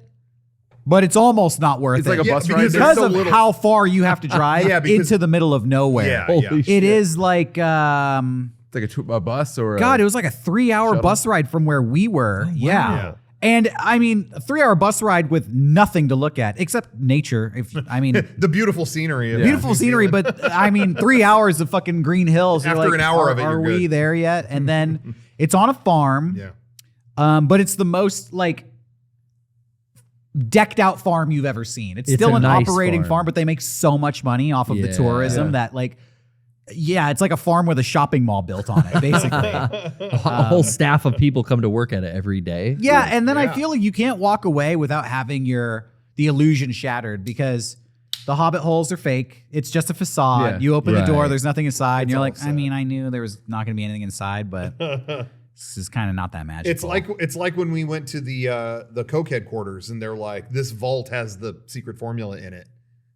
but it's almost not worth It's it. like a bus ride. because because there's so of little- how far you have to drive Yeah, because- into the middle of nowhere. Yeah, Holy yeah. shit. It is like It's like a bus or God, it was like a 3-hour shuttle? bus ride from where we were. Yeah. Yeah. And I mean, a 3-hour bus ride with nothing to look at except nature. The beautiful scenery. Of Beautiful New scenery, Zealand. but I mean, 3 hours of fucking green hills. You're After like, an hour of it, are you're we good. there yet? And then it's on a farm. Yeah. But it's the most like decked out farm you've ever seen. It's It's still a an nice operating farm. farm, but they make so much money off of the Yeah. tourism that like, yeah, it's like a farm with a shopping mall built on it, basically. A whole staff of people come to work at it every day. Yeah, and then I Yeah. feel like you can't walk away without having the illusion shattered because the hobbit holes are fake. It's just a facade. Yeah. You open the door, Right. there's nothing inside, and It's you're all like, I set. mean, I knew there was not going to be anything inside, but this is kind of not that magical. It's like when we went to the Coke headquarters and they're like, this vault has the secret formula in it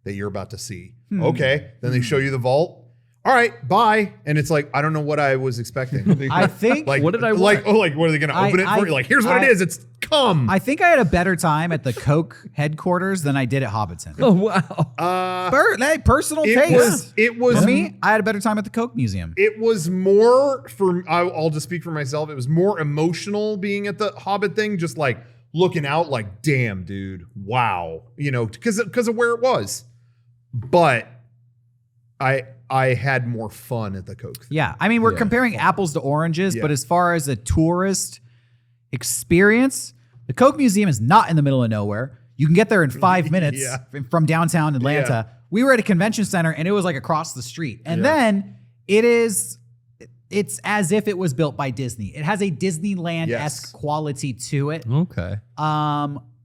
that you're about to see. Okay. Then they show you the vault. All right, bye. And it's like, I don't know what I was expecting. I think like, What did I like? want? Oh, like what are they going to open it I- for you? Like, here's what I- it is. It's cum. I think I had a better time at the Coke headquarters than I did at Hobbiton. Oh, wow. Hey, personal it taste. was For me, I had a better time at the Coke Museum. It was more for. I'll just speak for myself. It was more emotional being at the Hobbit thing, just like looking out, like, damn, dude, wow, because of where it was. But I had more fun at the Coke thing. Yeah, I mean, we're comparing apples to oranges, Yeah. but as far as a tourist experience, the Coke Museum is not in the middle of nowhere. You can get there in 5 minutes Yeah. from downtown Atlanta. We were at a convention center, and it was like across the street. And then it's as if it was built by Disney. It has a Disneyland-esque Yes. quality to it. Okay.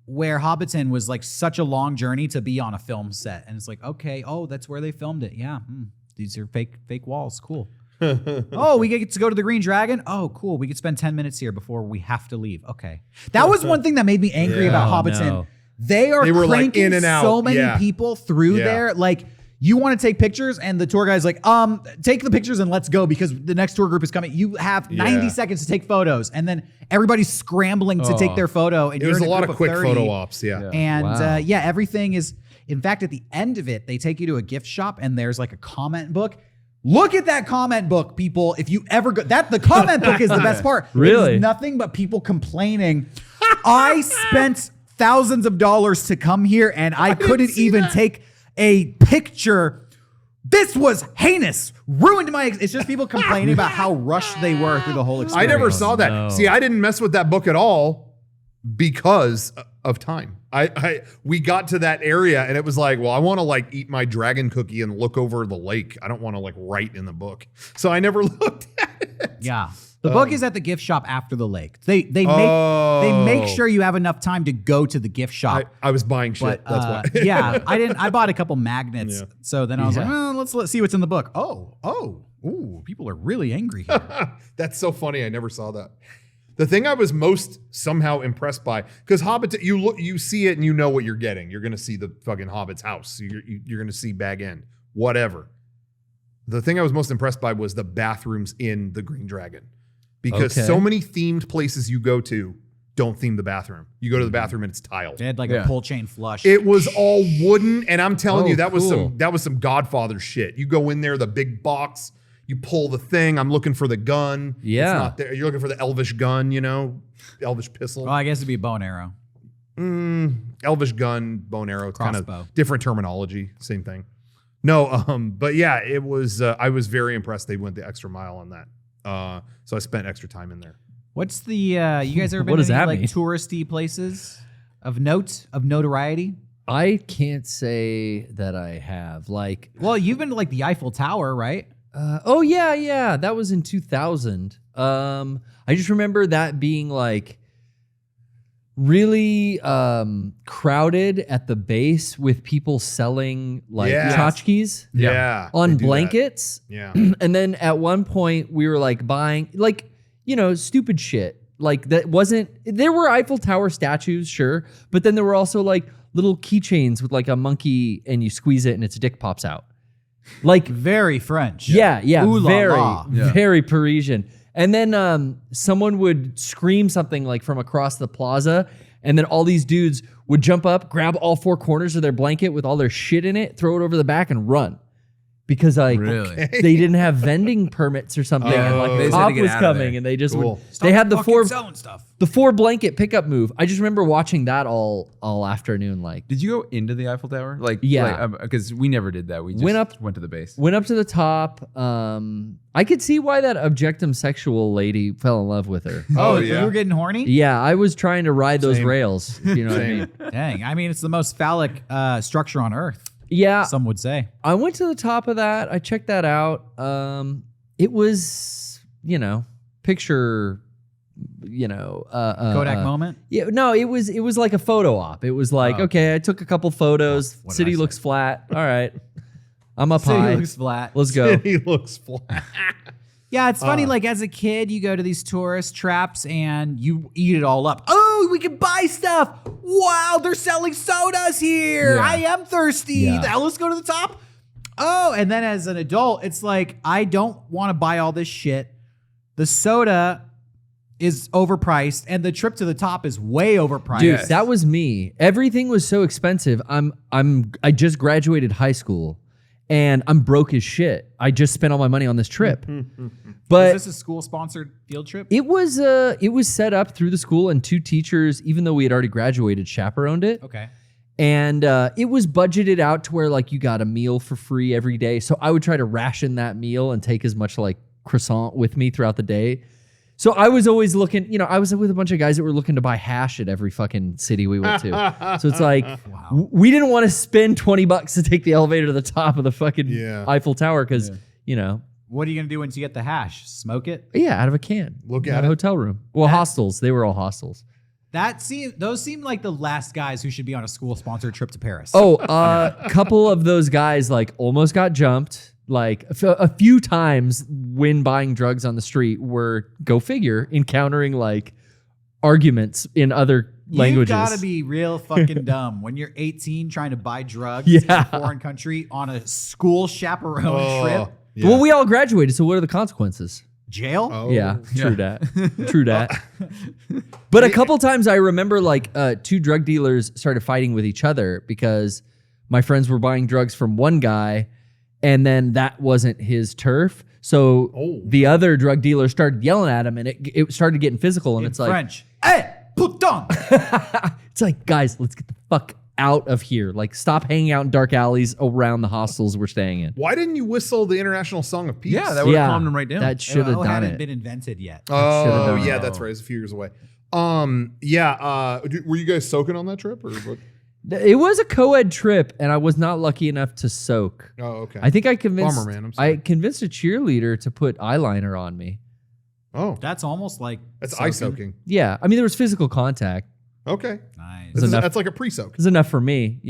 Where Hobbiton was like such a long journey to be on a film set. And it's like, okay, oh, that's where they filmed it. Yeah. These are fake walls. Cool. Oh, we get to go to the Green Dragon. Oh, cool. We could spend 10 minutes here before we have to leave. Okay. That was one thing that made me angry Yeah. about Oh, Hobbiton. no. They are They were, like, cranking in and out. so many Yeah. people through Yeah. there. Like, you want to take pictures, and the tour guide's like, take the pictures and let's go because the next tour group is coming. You have 90 Yeah. seconds to take photos, and then everybody's scrambling to take their photo. And It you're was in a lot group of quick 30. photo ops. Yeah. And Wow. everything is. In fact, at the end of it, they take you to a gift shop, and there's like a comment book. Look at that comment book, people. If you ever go, the comment book is the best part. Really? It is nothing but people complaining. I spent thousands of dollars to come here, and I couldn't even take a picture. This was heinous. Ruined my. It's just people complaining about how rushed they were through the whole I experience. never saw that. no. See, I didn't mess with that book at all because of time. We got to that area and it was like, well, I want to like eat my dragon cookie and look over the lake. I don't want to like write in the book. So I never looked at it. Yeah. The book is at the gift shop after the lake. They make sure you have enough time to go to the gift shop. I was buying shit. But That's why. yeah, I bought a couple magnets. Yeah. So then I was like, well, let's see what's in the book. Ooh, people are really angry here. That's so funny. I never saw that. The thing I was most somehow impressed by, because Hobbit, you see it and you know what you're getting. You're going to see the fucking Hobbit's house. You're going to see Bag End, whatever. The thing I was most impressed by was the bathrooms in the Green Dragon, because Okay. so many themed places you go to don't theme the bathroom. You go to the bathroom and it's tiled. They had like Yeah. a pull chain flush. It was all wooden, and I'm telling Oh, you, that was cool. some Godfather shit. You go in there, the big box, you pull the thing. I'm looking for the gun. Yeah. It's not there. You're looking for the Elvish gun, the Elvish pistol. well, I guess it'd be a bow and arrow. Elvish gun, bow and arrow, kind Crossbow. of different terminology, same thing. No, but yeah, it was. I was very impressed. They went the extra mile on that. So I spent extra time in there. What's the you guys ever been What to does any that like mean? touristy places of notoriety? I can't say that I have. Like, Well, you've been to like the Eiffel Tower, right? oh yeah, that was in 2000. I just remember that being like really crowded at the base with people selling like Yes. tchotchkes Yeah. on they do that. blankets. Yeah. And then at one point we were like buying like, stupid shit. Like that wasn't, there were Eiffel Tower statues, sure. But then there were also like little keychains with like a monkey and you squeeze it and its dick pops out. Like, Very French. yeah, Ooh la very, la. Yeah. very Parisian. And then someone would scream something like from across the plaza, and then all these dudes would jump up, grab all four corners of their blanket with all their shit in it, throw it over the back, and run. Because like Really? they didn't have vending permits or something, and like Oh. the They just had to cop get was out of coming, there. and they just Cool. would. They had the Fucking selling stuff. four blanket pickup move. I just remember watching that all afternoon. Like Did you go into the Eiffel Tower? Like, Yeah. because we never did that. We just went to the base. went up to the top. I could see why that objectum sexual lady fell in love with her. Oh, You yeah. were getting horny? Yeah, I was trying to ride those Same. rails. You know what I Same. mean? Dang. I mean, it's the most phallic structure on Earth, Yeah, some would say. I went to the top of that. I checked that out. It was, picture, Kodak moment. Yeah, no, it was like a photo op. It was like, okay, I took a couple photos. What did City I say? looks flat. All right, I'm up City high. looks flat. Let's go. He looks flat. Yeah, it's funny. Like as a kid, you go to these tourist traps and you eat it all up. Oh, we can buy stuff. Wow, they're selling sodas here. Yeah. I am thirsty. Yeah. Now let's go to the top. Oh, and then as an adult, it's like I don't want to buy all this shit. The soda is overpriced, and the trip to the top is way overpriced. Dude, that was me. Everything was so expensive. I just graduated high school and I'm broke as shit. I just spent all my money on this trip. But Was this a school-sponsored field trip? it was set up through the school, and two teachers, even though we had already graduated, chaperoned it. Okay. And it was budgeted out to where like you got a meal for free every day. So I would try to ration that meal and take as much like croissant with me throughout the day. So I was always looking, I was with a bunch of guys that were looking to buy hash at every fucking city we went to. So it's like, we didn't want to spend $20 to take the elevator to the top of the fucking Yeah. Eiffel Tower because, What are you gonna do once you get the hash? Smoke it? yeah, out of a can. Look in at a it. hotel room. Well, hostels. They were all hostels. Those seem like the last guys who should be on a school-sponsored trip to Paris. Oh, a couple of those guys like almost got jumped. Like a few times when buying drugs on the street were, go figure, encountering like arguments in other languages. You gotta be real fucking dumb when you're 18 trying to buy drugs Yeah. in a foreign country on a school chaperone Oh, trip. yeah. Well, we all graduated, so what are the consequences? Jail? Oh. Yeah, true that. True that. But a couple times I remember like two drug dealers started fighting with each other because my friends were buying drugs from one guy and then that wasn't his turf. So the other drug dealer started yelling at him and it started getting physical and In it's like, French. Hey, putain! it's like, guys, let's get the fuck out of here. Like, stop hanging out in dark alleys around the hostels we're staying in. Why didn't you whistle the International Song of Peace? Yeah, that would have calmed him right down. That should have done hadn't it. been invented yet. should've Oh, done yeah, it. that's right. It's a few years away. Were you guys soaking on that trip or what? It was a co-ed trip, and I was not lucky enough to soak. Oh, okay. I think I convinced Bummer, man. I'm sorry. I convinced a cheerleader to put eyeliner on me. Oh, That's almost like that's eye soaking. Yeah, I mean there was physical contact. Okay. Nice. enough. That's like a pre-soak. It was enough for me,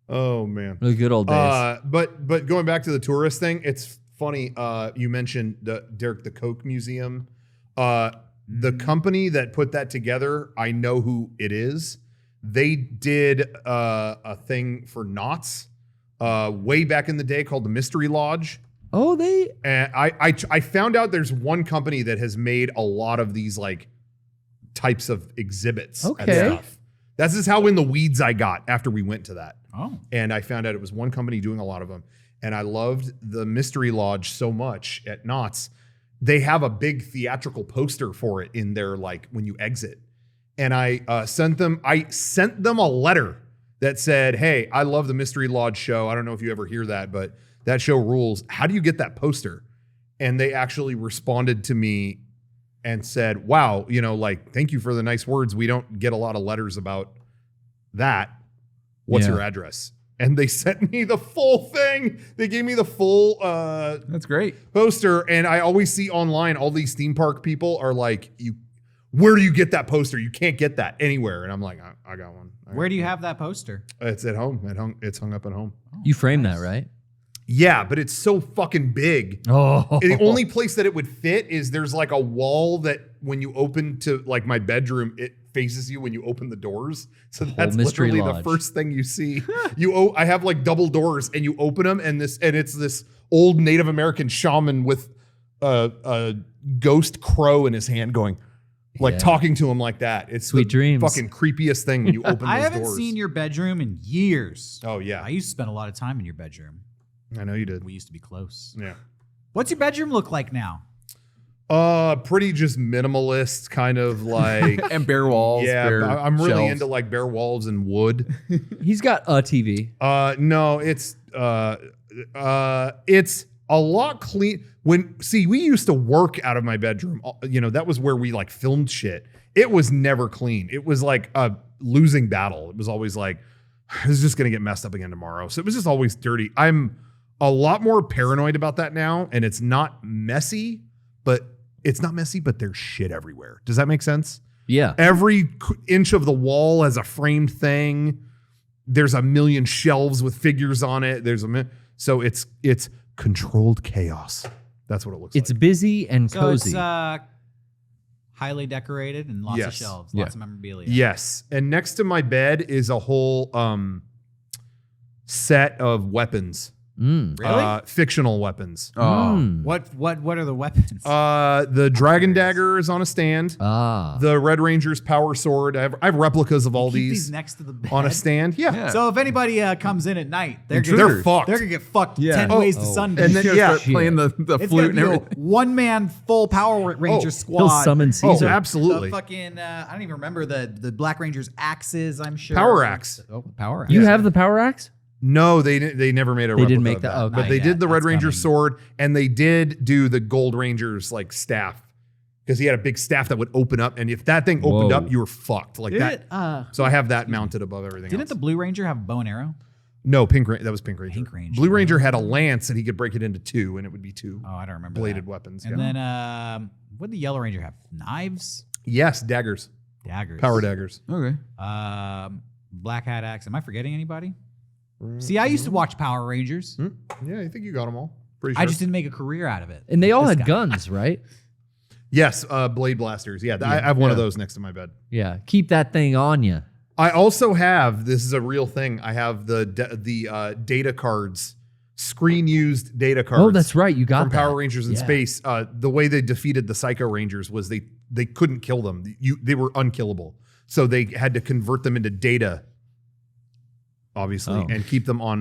Oh man. The good old days. But going back to the tourist thing, it's funny. You mentioned Derek the Coke Museum. The company that put that together, I know who it is. They did a thing for Knott's way back in the day called the Mystery Lodge. Oh, they And I found out there's one company that has made a lot of these like types of exhibits and Okay. stuff. This is how in the weeds I got after we went to that. Oh. And I found out it was one company doing a lot of them. And I loved the Mystery Lodge so much at Knott's. They have a big theatrical poster for it in there, like when you exit. And I sent them a letter that said, "Hey, I love the Mystery Lodge show. I don't know if you ever hear that, but that show rules. How do you get that poster?" And they actually responded to me and said, "Wow, like, thank you for the nice words. We don't get a lot of letters about that. What's Yeah. your address? And they sent me the full thing. They gave me the full That's great. poster. And I always see online all these theme park people are like, where do you get that poster? You can't get that anywhere. And I'm like, I got one. Where do you have that poster? It's at home. It's hung up at home. You framed that, right? Yeah, but it's so fucking big. Oh. The only place that it would fit is there's like a wall that when you open to like my bedroom, it faces you when you open the doors. So that's Mystery literally Lodge. the first thing you see. I have like double doors and you open them and it's this old Native American shaman with a ghost crow in his hand going, like talking to him like that. It's Sweet the dreams. fucking creepiest thing when you open those I haven't doors. seen your bedroom in years. Oh yeah, I used to spend a lot of time in your bedroom. I know you did. We used to be close. Yeah. What's your bedroom look like now? Pretty just minimalist, kind of like And bare walls. yeah. bare I'm really shelves. into like bare walls and wood. He's got a TV. No, it's a lot clean. We used to work out of my bedroom. That was where we like filmed shit. It was never clean. It was like a losing battle. It was always like, it's just gonna get messed up again tomorrow. So it was just always dirty. I'm a lot more paranoid about that now, and it's not messy, but there's shit everywhere. Does that make sense? Yeah. Every inch of the wall has a framed thing. There's a million shelves with figures on it. So it's controlled chaos. That's what it looks It's like. busy and So cozy. it's highly decorated and lots of Yes. shelves, Yeah. lots of memorabilia. Yes. And next to my bed is a whole set of weapons. Really? Fictional weapons. Oh. Mm. What are the weapons? The Dragon Dagger is on a stand. The The Red Ranger's Power Sword. I have replicas of all Keep these next to the bed. on a stand. Yeah. Yeah. So if anybody comes in at night, they're They're fucked. They're gonna get fucked Yeah. 10 ways to Sunday. And then, Just yeah. start playing the it's flute gonna and be a everything. one-man full Power Ranger squad. he'll summon Oh, Caesar. absolutely. The fucking I don't even remember the Black Ranger's axes. I'm sure Power axe. Oh, power axe. You have the power axe? No, they never made a They replica didn't make of that. that. Okay. But Not they yet. did the Red That's Ranger coming. sword, and they did do the Gold Ranger's like staff, because he had a big staff that would open up, and if that thing opened Whoa. up, you were fucked like that. So I have that mounted above everything. Didn't else. the Blue Ranger have a bow and arrow? No, that was Pink Ranger. Pink Ranger. Blue Ranger had a lance, and he could break it into two, and it would be two Oh, I don't remember. bladed that. weapons. And yeah. then what did the Yellow Ranger have? Knives, Yes, daggers, daggers, power daggers. Okay. Black Hat axe. Am I forgetting anybody? See, I used to watch Power Rangers. Yeah, I think you got them all. Pretty sure. I just didn't make a career out of it. And they all This had guy. guns, right? Yes, blade blasters. Yeah, I have one of those next to my bed. Yeah. Keep that thing on you. I also have, this is a real thing, I have the data cards, screen used data cards. Oh, that's right. You got from that. Power Rangers in Yeah. Space. The way they defeated the Psycho Rangers was they couldn't kill them. They were unkillable. So they had to convert them into data, obviously, and keep them on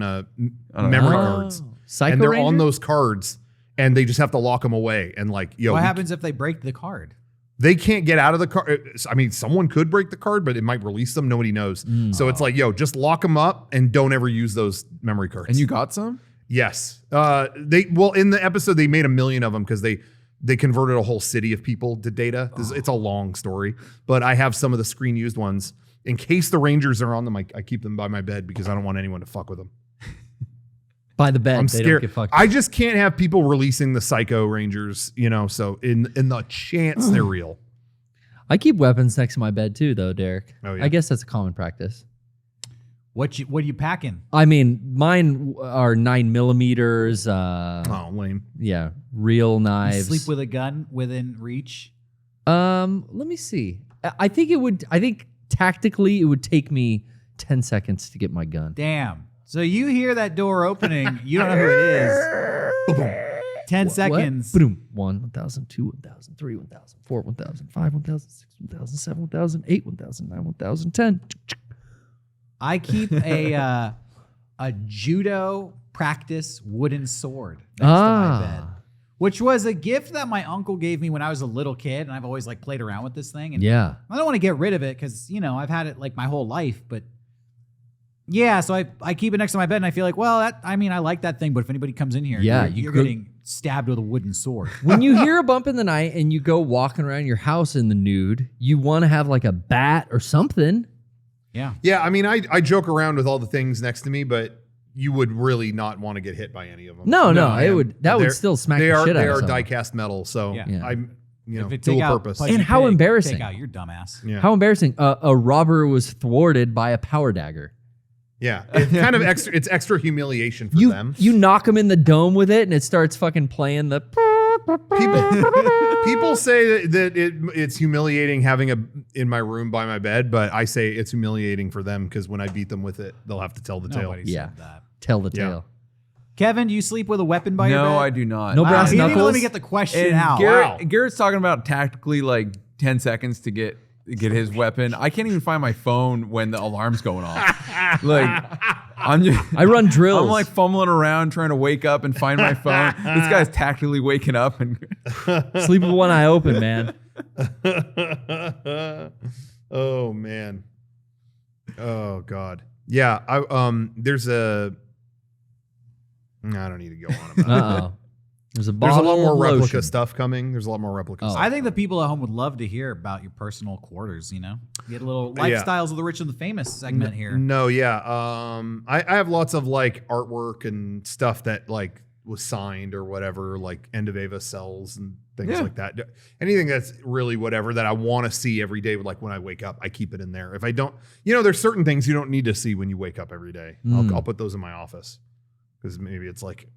memory cards. Psycho And they're Ranger? on those cards, and they just have to lock them away. And like, What happens if they break the card? they can't get out of the card. I mean, someone could break the card, but it might release them. Nobody knows. So it's like, just lock them up and don't ever use those memory cards. And you got some? Yes. In the episode, they made 1 million of them because they converted a whole city of people to data. It's a long story, but I have some of the screen used ones in case the Rangers are on them. I keep them by my bed because I don't want anyone to fuck with them. By the bed. I'm They don't scared. get fucked. I just can't have people releasing the Psycho Rangers, so in the chance they're real. I keep weapons next to my bed too, though, Derek. Oh, yeah. I guess that's a common practice. What are you packing? I mean, mine are 9mm. Oh, lame. Yeah, real You knives. sleep with a gun within reach? Let me see. I think tactically it would take me 10 seconds to get my gun. Damn. So you hear that door opening, you don't know who it is. 10 seconds. Boom. 1, 1,000, 2, 1,000, 3, 1,000, 4, 1,000, 5, 1,000, 6, 1,000, 7, 1,000, 8, 1,000, 9, 1,000, 10. I keep a judo practice wooden sword next to my bed, which was a gift that my uncle gave me when I was a little kid, and I've always like played around with this thing. And Yeah. I don't want to get rid of it because I've had it like my whole life, but yeah, so I keep it next to my bed, and I feel like, well, I like that thing, but if anybody comes in here, Yeah, you're getting stabbed with a wooden sword. When you hear a bump in the night and you go walking around your house in the nude, you want to have like a bat or something. Yeah. Yeah, I mean, I joke around with all the things next to me, but you would really not want to get hit by any of them. No, man. it would still smack They the are shit out they of are someone. die-cast metal, so Yeah. I'm If it dual take out purpose. Pudgy And how Pig, embarrassing. Take out your dumbass. Yeah. How embarrassing! A robber was thwarted by a power dagger. Yeah, it's kind of extra. It's extra humiliation for You them. knock him in the dome with it, and it starts fucking playing the. People say that it's humiliating having in my room by my bed, but I say it's humiliating for them because when I beat them with it, they'll have to tell the tale. Nobody Yeah. said that. Tell the Yeah. tale. Kevin, do you sleep with a weapon by your bed? No, I do not. No brass He didn't even let knuckles? me get the question And out. Garrett's talking about tactically like 10 seconds to get his weapon. I can't even find my phone when the alarm's going off. Like I'm just I run drills. I'm like fumbling around trying to wake up and find my phone. This guy's tactically waking up and sleep with one eye open, man. Oh man. Oh God. Yeah. There's a. I don't need to go on about it. Uh oh. There's a There's a bottle lot more of replica lotion. stuff coming. There's a lot more replica Oh. stuff. I think the people at home would love to hear about your personal quarters, you know? Get a little lifestyles of the rich and the famous segment here. No, yeah. I have lots of like artwork and stuff that like was signed or whatever, like End of Ava sells and things Yeah. like that. Anything that's really whatever that I want to see every day, like when I wake up, I keep it in there. If I don't, there's certain things you don't need to see when you wake up every day. I'll put those in my office because maybe it's like,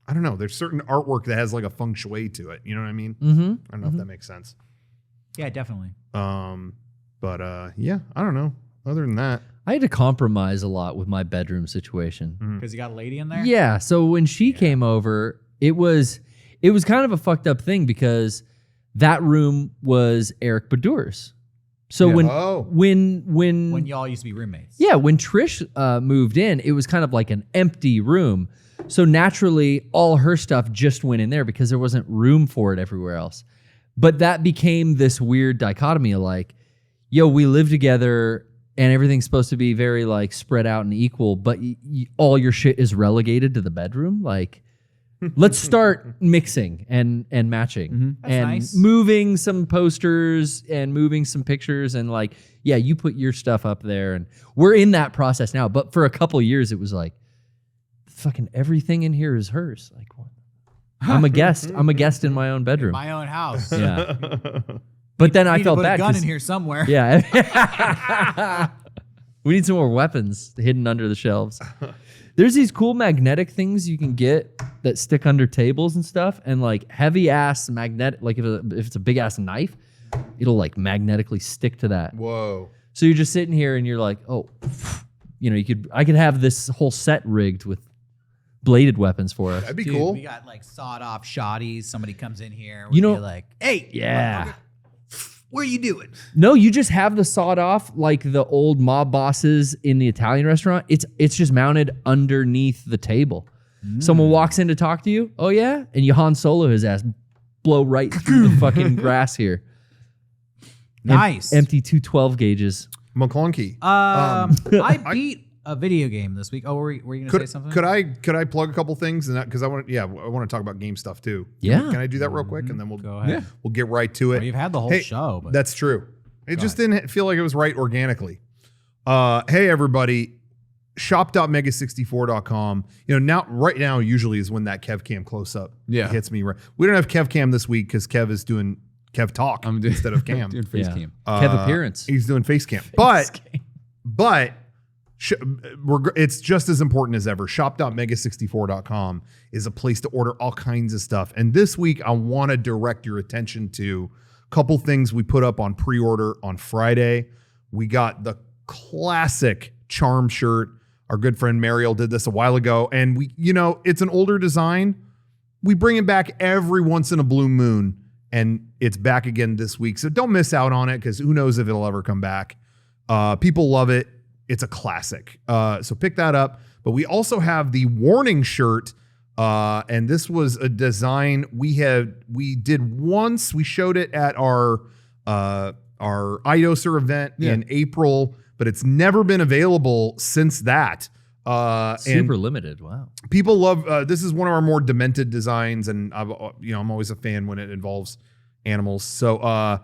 I don't know. There's certain artwork that has like a feng shui to it. You know what I mean? Mm-hmm. I don't know if that makes sense. Yeah, definitely. Yeah, I don't know. Other than that, I had to compromise a lot with my bedroom situation. Because you got a lady in there? Yeah. So when she came over, it was kind of a fucked up thing because that room was Eric Badur's. So Yeah. When y'all used to be roommates. when Trish moved in, it was kind of like an empty room. So naturally, all her stuff just went in there because there wasn't room for it everywhere else. But that became this weird dichotomy of like, yo, we live together and everything's supposed to be very like spread out and equal, but all your shit is relegated to the bedroom. Like, let's start mixing and matching That's and nice. moving some posters and moving some pictures and like, yeah, you put your stuff up there and we're in that process now. But for a couple of years, it was like, fucking everything in here is hers. Like, what? I'm a guest. I'm a guest in my own bedroom. My own house. Yeah. But then I Need to felt put bad. a gun 'cause- in here somewhere. Yeah. We need some more weapons hidden under the shelves. There's these cool magnetic things you can get that stick under tables and stuff, and like heavy ass magnetic. Like if it's a big ass knife, it'll like magnetically stick to that. whoa. So you're just sitting here and you're like, oh, I could have this whole set rigged with bladed weapons for us. That'd be Dude, cool. we got like sawed off shotties. Somebody comes in here. You know- we'd be like, hey, Yeah. motherfucker, what are you doing? No, you just have the sawed off like the old mob bosses in the Italian restaurant. It's just mounted underneath the table. Someone walks in to talk to you. Oh yeah, and you Han Solo his ass, blow right through the fucking grass here. Nice. Empty 212 gauges. McClunky. I beat a video game this week. Oh, were you going to say something? Could I plug a couple things and that because I want to talk about game stuff too. Yeah. Can I do that real quick and then we'll Go ahead. we'll get right to it. Well, you've had the whole Hey, show, but That's true. It just didn't feel like it was right organically. Hey everybody, shop.mega64.com. Right now usually is when that KevCam close up hits me. Right. We don't have KevCam this week because Kev is doing Kev Talk instead of Cam. doing face cam. Kev appearance. He's doing face cam. But it's just as important as ever. Shop.mega64.com is a place to order all kinds of stuff. And this week, I want to direct your attention to a couple things we put up on pre-order on Friday. We got the classic charm shirt. Our good friend Mariel did this a while ago. And it's an older design. We bring it back every once in a blue moon. And it's back again this week. So don't miss out on it because who knows if it'll ever come back. People love it. It's a classic. So pick that up. But we also have the Warning shirt. And this was a design we did once. We showed it at our IDOSer event in April, but it's never been available since that. Super limited. Wow. People love this is one of our more demented designs, and I'm always a fan when it involves animals. So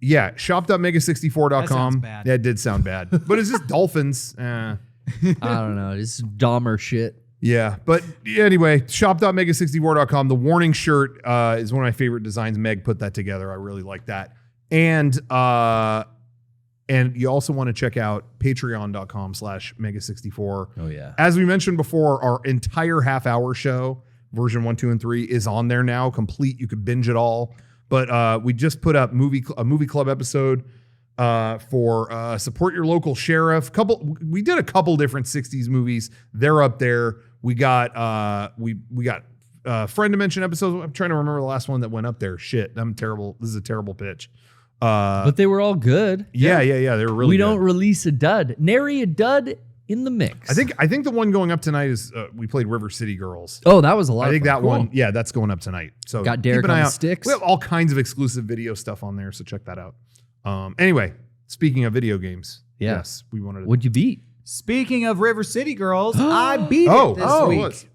Yeah, shop.mega64.com. That sounds bad. Yeah, it did sound bad. But it's just dolphins. I don't know. It's Dahmer shit. Yeah, but anyway, shop.mega64.com. The warning shirt is one of my favorite designs. Meg put that together. I really like that. And you also want to check out patreon.com/mega64. Oh, yeah. As we mentioned before, our entire half-hour show, version 1, 2, and 3, is on there now, complete. You could binge it all. But we just put up a movie club episode for support your local sheriff. We did a couple different 60s movies. They're up there. We got we got friend dimension episodes. I'm trying to remember the last one that went up there. Shit, I'm terrible. This is a terrible pitch. But they were all good. Yeah. They were really. We good. don't release a dud. Nary a dud in the mix. I think the one going up tonight is we played River City Girls. Oh, that was a lot. I think of fun. that Cool. one. Yeah, that's going up tonight. So Got Derek keep an on eye the out. sticks. We have all kinds of exclusive video stuff on there, so check that out. Anyway, speaking of video games, Yeah. yes, we wanted to. What'd you beat? Speaking of River City Girls, I beat Oh, it this oh, it week. was.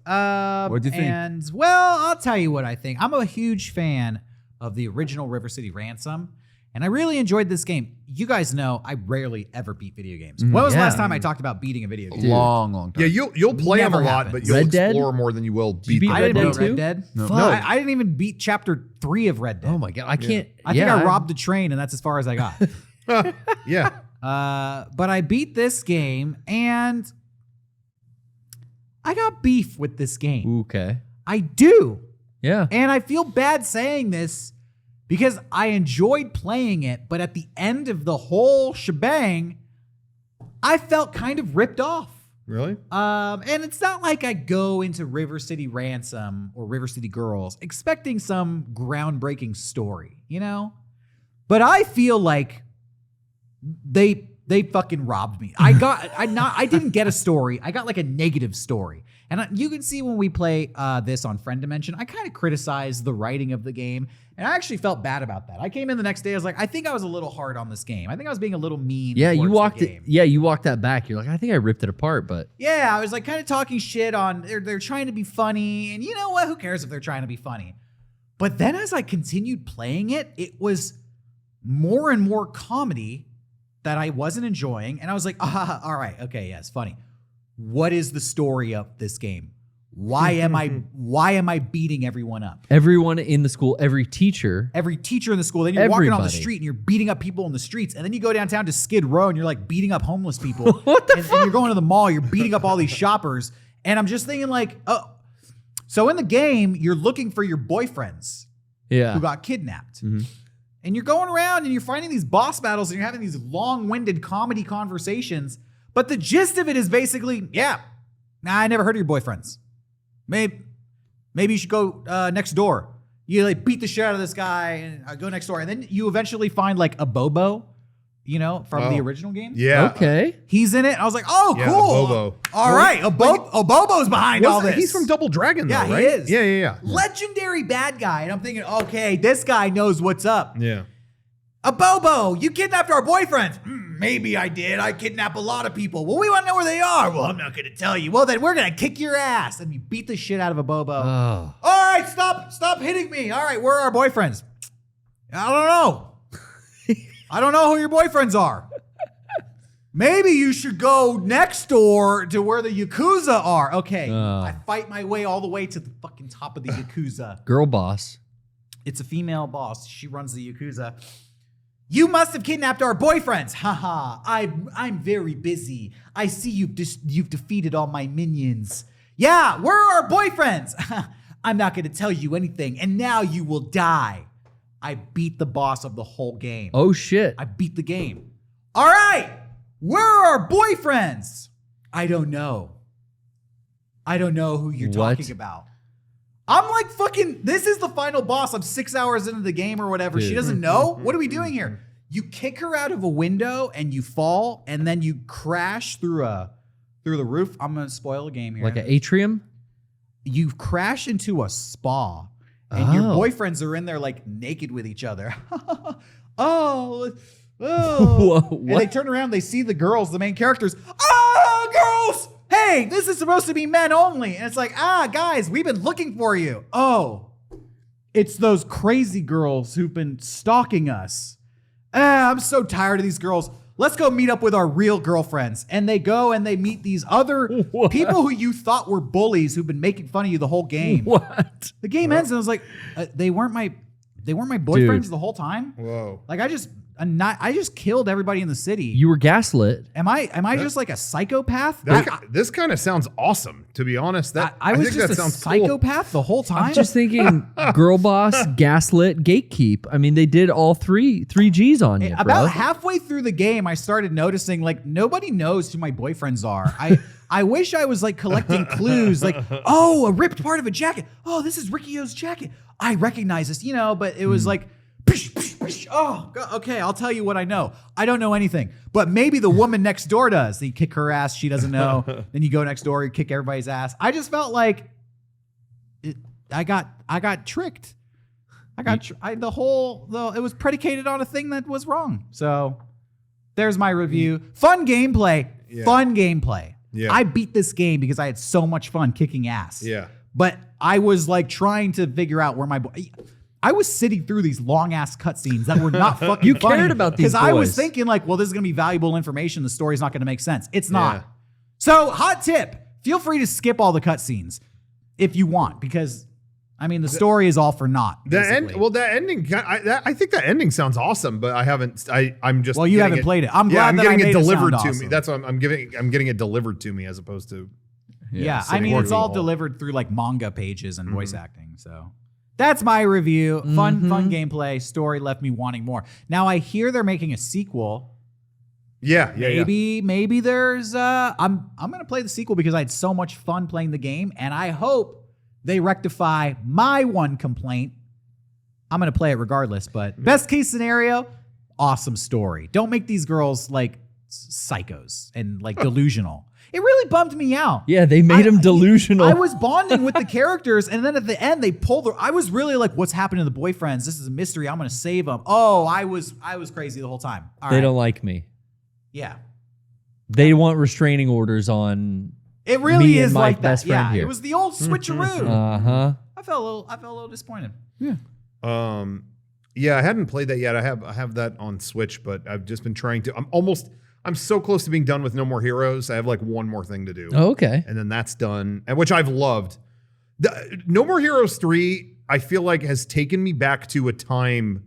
What'd you think? And, well, I'll tell you what I think. I'm a huge fan of the original River City Ransom, and I really enjoyed this game. You guys know I rarely ever beat video games. When was the yeah. last time I talked about beating a video game? Long time. Yeah, you'll play them a Never lot, happened. but you'll Red Dead? explore more than you will you beat beat them. I Red didn't Dead beat 2? Red Dead. No. Fuck. I didn't even beat chapter 3 of Red Dead. Oh my god, I can't. I think I robbed a train, and that's as far as I got. Yeah. But I beat this game, and I got beef with this game. Okay. I do. Yeah. And I feel bad saying this because I enjoyed playing it, but at the end of the whole shebang, I felt kind of ripped off. Really? And it's not like I go into River City Ransom or River City Girls expecting some groundbreaking story, you know? But I feel like they fucking robbed me. I didn't get a story. I got like a negative story. And you can see when we play this on Friend Dimension, I kind of criticized the writing of the game, and I actually felt bad about that. I came in the next day, I was like, I think I was a little hard on this game. I think I was being a little mean. Yeah, you towards walked the it. game. Yeah, you walked that back. You're like, I think I ripped it apart, but Yeah, I was like kind of talking shit on they're trying to be funny, and you know what? Who cares if they're trying to be funny? But then as I continued playing it, it was more and more comedy that I wasn't enjoying, and I was like, all right, okay, yeah, it's funny. What is the story of this game? Why am I beating everyone up? everyone in the school, every teacher. Every teacher in the school, then you're walking on the Everybody. street and you're beating up people in the streets, and then you go downtown to Skid Row and you're like beating up homeless people. What the and you're going to the mall, you're beating up all these shoppers, and I'm just thinking like, oh, so in the game you're looking for your boyfriends Yeah. who got kidnapped. Mhm. And you're going around and you're fighting these boss battles and you're having these long-winded comedy conversations. But the gist of it is basically, yeah, nah, I never heard of your boyfriends. Maybe you should go next door. You like beat the shit out of this guy and go next door. And then you eventually find like a Bobo, you know, from the original game. Yeah. Okay. He's in it. I was like, oh, Yeah, cool. Bobo. All right. Bobo's behind all this. He's from Double Dragon, though, Yeah, he right? is. Yeah. Legendary bad guy. And I'm thinking, okay, this guy knows what's up. Yeah. A Bobo, you kidnapped our boyfriends. Maybe I did. I kidnap a lot of people. Well, we want to know where they are. Well, I'm not going to tell you. Well, then we're going to kick your ass. And you beat the shit out of a Bobo. Oh. All right, stop hitting me. All right, where are our boyfriends? I don't know. I don't know who your boyfriends are. Maybe you should go next door to where the Yakuza are. Okay, I fight my way all the way to the fucking top of the Yakuza. Girl boss. It's a female boss. She runs the Yakuza. You must have kidnapped our boyfriends. Haha. I'm very busy. I see you've defeated all my minions. Yeah, where are our boyfriends? I'm not going to tell you anything, and now you will die. I beat the boss of the whole game. Oh shit. I beat the game. All right, where are our boyfriends? I don't know. I don't know who you're What? talking about. I'm like fucking, this is the final boss. I'm 6 hours into the game or whatever. She Dude. doesn't know. What are we doing here? You kick her out of a window and you fall and then you crash through the roof. I'm going to spoil the game here. Like an atrium? You crash into a spa and your Oh. boyfriends are in there like naked with each other. oh. Whoa, And they what? turn around, they see the girls, the main characters. Oh, girls! Hey, this is supposed to be men only. And it's like, guys, we've been looking for you. Oh, it's those crazy girls who've been stalking us. I'm so tired of these girls. Let's go meet up with our real girlfriends. And they go and they meet these other people who you thought were bullies who've been making fun of you the whole game. What? The game ends and I was like, they weren't my boyfriends the whole time. Whoa. Like I just killed everybody in the city. You were gaslit. Am I just like a psychopath? This kind of sounds awesome, to be honest. I was think just that a sounds psychopath the whole time. I'm just thinking girl boss, gaslit, gatekeep. I mean, they did all three G's on you, bro. About halfway through the game, I started noticing like nobody knows who my boyfriends are. I wish I was like collecting clues, like, oh, a ripped part of a jacket. Oh, this is Ricky's jacket. I recognize this, but it was like, psh, psh, psh. Oh, okay, I'll tell you what I know. I don't know anything, but maybe the woman next door does. Then you kick her ass, she doesn't know. Then you go next door, you kick everybody's ass. I just felt like I got tricked. It was predicated on a thing that was wrong. So there's my review. Fun gameplay. Yeah. Fun gameplay. Yeah. I beat this game because I had so much fun kicking ass. Yeah. But I was like trying to figure out where I was sitting through these long ass cutscenes that were not fucking You funny cared about these because I was boys. thinking like, well, this is gonna be valuable information. The story's not gonna make sense. It's not. Yeah. So, hot tip: feel free to skip all the cutscenes if you want, because I mean the story is all for naught. That basically. ending. I think that ending sounds awesome, but I haven't. I'm just. Well, you getting haven't played it. I'm glad that I getting made it it delivered sound to awesome. me. That's what I'm giving. I'm getting it delivered to me as opposed to. Yeah, I sitting mean, it's through all the whole- delivered through like manga pages and voice acting. So that's my review. Fun gameplay. Story left me wanting more. Now I hear they're making a sequel. Yeah. Maybe there's. I'm gonna play the sequel because I had so much fun playing the game, and I hope they rectify my one complaint. I'm gonna play it regardless, but best case scenario, awesome story. Don't make these girls like psychos and like delusional. It really bummed me out. Yeah, they made him delusional. I was bonding with the characters, and then at the end, they pulled the. I was really like, "What's happening to the boyfriends? This is a mystery. I'm going to save them." Oh, I was crazy the whole time. All they right. don't like me. Yeah, They want restraining orders on. it really Me and is my like that. best friend Yeah, here. it was the old switcheroo. Uh-huh. I felt a little disappointed. Yeah, I hadn't played that yet. I have that on Switch, but I've just been trying to. I'm so close to being done with No More Heroes. I have like one more thing to do. Oh, okay. And then that's done, and which I've loved. No More Heroes 3, I feel like has taken me back to a time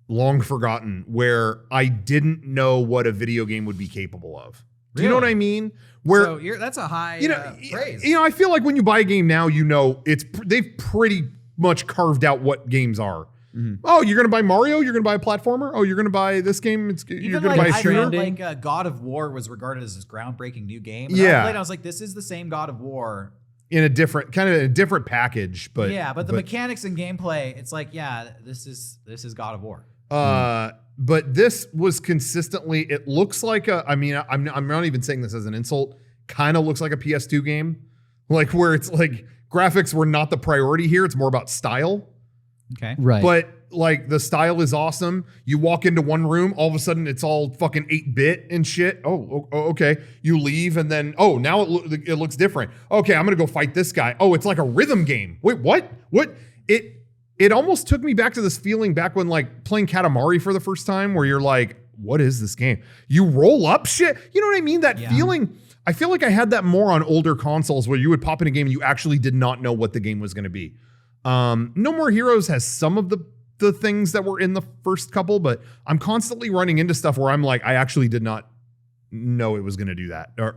long forgotten where I didn't know what a video game would be capable of. Do you know what I mean? Where So that's a high praise. I feel like when you buy a game now, they've pretty much carved out what games are. Oh, you're gonna buy Mario? You're gonna buy a platformer? Oh, you're gonna buy this game? You're gonna buy a I shooter? felt like God of War was regarded as this groundbreaking new game. And Yeah. I played, I was like, this is the same God of War. In a different package, but But the mechanics and gameplay, it's like, this is God of War. But this was consistently. It looks like I'm not even saying this as an insult. Kind of looks like a PS2 game, like where it's like graphics were not the priority here. It's more about style. Okay. Right. But like the style is awesome. You walk into one room, all of a sudden it's all fucking 8-bit and shit. Oh, okay. You leave and then now it looks different. Okay, I'm gonna go fight this guy. Oh, it's like a rhythm game. Wait, what? What? It almost took me back to this feeling back when like playing Katamari for the first time, where you're like, what is this game? You roll up shit. You know what I mean? That feeling. I feel like I had that more on older consoles where you would pop in a game and you actually did not know what the game was going to be. No More Heroes has some of the things that were in the first couple, but I'm constantly running into stuff where I'm like, I actually did not know it was going to do that. Or,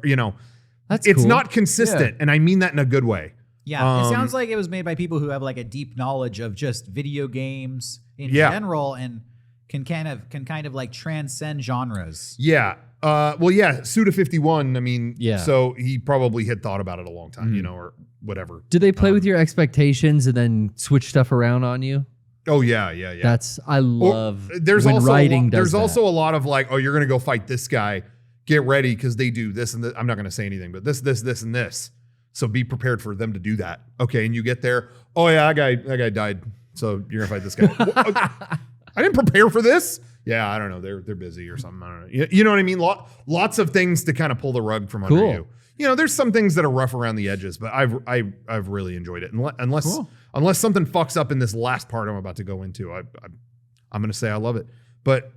That's it's cool. not consistent. And I mean that in a good way. Yeah, it sounds like it was made by people who have like a deep knowledge of just video games in general and can kind of like transcend genres. Yeah. Suda51, I mean, Yeah. so he probably had thought about it a long time, or whatever. Did they play with your expectations and then switch stuff around on you? Oh, yeah. I love There's when also writing does there's that. also a lot of like, oh, you're going to go fight this guy. Get ready because they do this and this. I'm not going to say anything, but this, and this. So be prepared for them to do that. Okay, and you get there. Oh yeah, that guy died. So you're gonna fight this guy. I didn't prepare for this. Yeah, I don't know. They're busy or something. I don't know. You know what I mean? Lots of things to kind of pull the rug from under you. There's some things that are rough around the edges, but I've really enjoyed it. Unless something fucks up in this last part I'm about to go into, I'm gonna say I love it. But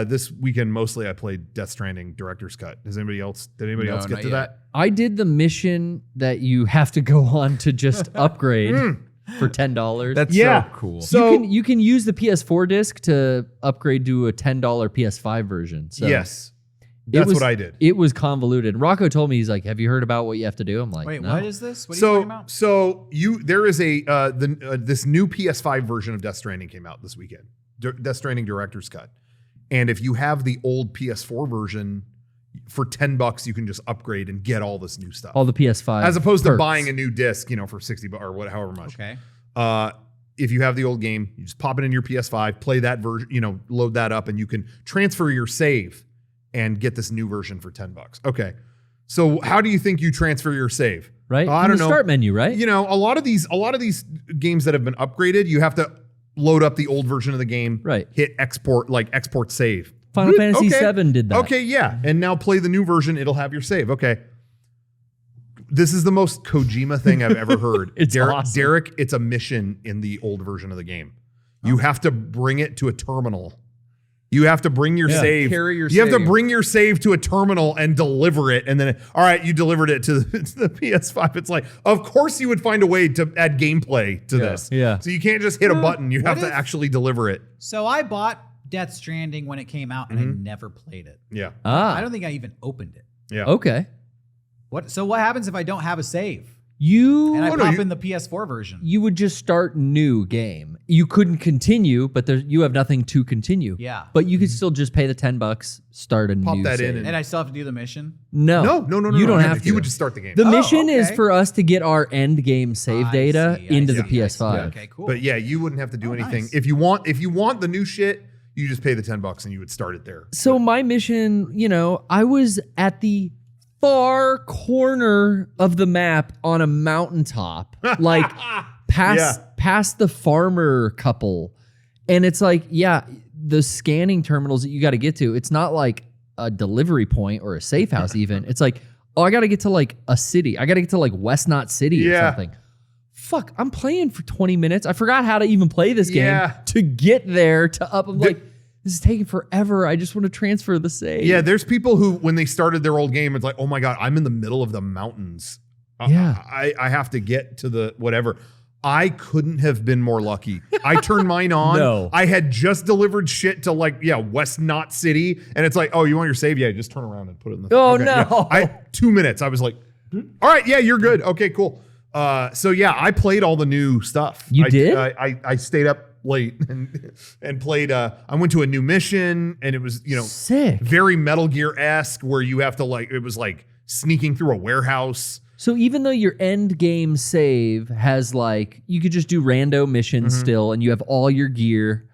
this weekend mostly I played Death Stranding Director's Cut. Did anybody else No, get not to yet. that? I did the mission that you have to go on to just upgrade for $10. That's Yeah. so cool. So- you can use the PS4 disc to upgrade to a $10 PS5 version. So Yes. it That's was- what I did. It was convoluted. Rocco told me, he's like, "Have you heard about what you have to do?" I'm like, Wait, no. what is this? What are you talking about? So there is this new PS5 version of Death Stranding came out this weekend. Death Stranding Director's Cut. And if you have the old PS4 version, for $10 you can just upgrade and get all this new stuff. all the PS5 As opposed to perks. buying a new disc, for $60 or however much. Okay. If you have the old game, you just pop it in your PS5, play that version, load that up, and you can transfer your save and get this new version for $10. Okay. So how do you think you transfer your save? right? I From don't the know. start menu, right? A lot of these games that have been upgraded, you have to load up the old version of the game, Right. hit export save. Final Fantasy VII did that. Okay, yeah. And now play the new version, it'll have your save. Okay. This is the most Kojima thing I've ever heard. It's awesome. Derek, it's a mission in the old version of the game. You have to bring it to a terminal. You have to bring your save. Carry your you have to save. bring your save to a terminal and deliver it. And then, all right, you delivered it to the PS5. It's like, of course you would find a way to add gameplay to this. Yeah. So you can't just hit a button. You have what to if- actually deliver it. So I bought Death Stranding when it came out, and I never played it. Yeah. I don't think I even opened it. Yeah. Okay. So what happens if I don't have a save You and I Oh, no, pop you- in the PS4 version? you would just start new game. You couldn't continue, but you have nothing to continue. Yeah. But you could still just pay the $10, start a Pop new that save. in And I still have to do the mission? No. No. You don't have to. You would just start the game. The mission is okay. for us to get our end game save I data see, I into see, the I see. PS5. Okay, cool. But yeah, you wouldn't have to do anything. nice. If you want the new shit, you just pay the $10 and you would start it there. So my mission, I was at the far corner of the map on a mountaintop, like past the farmer couple. And it's like, yeah, the scanning terminals that you got to get to, it's not like a delivery point or a safe house even. It's like, oh, I got to get to like a city. I got to get to like West Knot City or Yeah. something. Fuck, I'm playing for 20 minutes. I forgot how to even play this game Yeah. to get there to up. I'm like, this is taking forever. I just want to transfer the save. Yeah, there's people who, when they started their old game, it's like, oh my God, I'm in the middle of the mountains. Yeah. I have to get to the whatever. I couldn't have been more lucky. I turned mine on. No. I had just delivered shit to West Knot City. And it's like, oh, you want your save? Yeah, just turn around and put it in the Oh, okay, no. yeah. 2 minutes. I was like, all right, yeah, you're good. Okay, cool. So yeah, I played all the new stuff. You did? I stayed up late and played. I went to a new mission, and it was Sick. very Metal Gear-esque, where you have to it was like sneaking through a warehouse. So even though your end game save has you could just do rando missions still, and you have all your gear,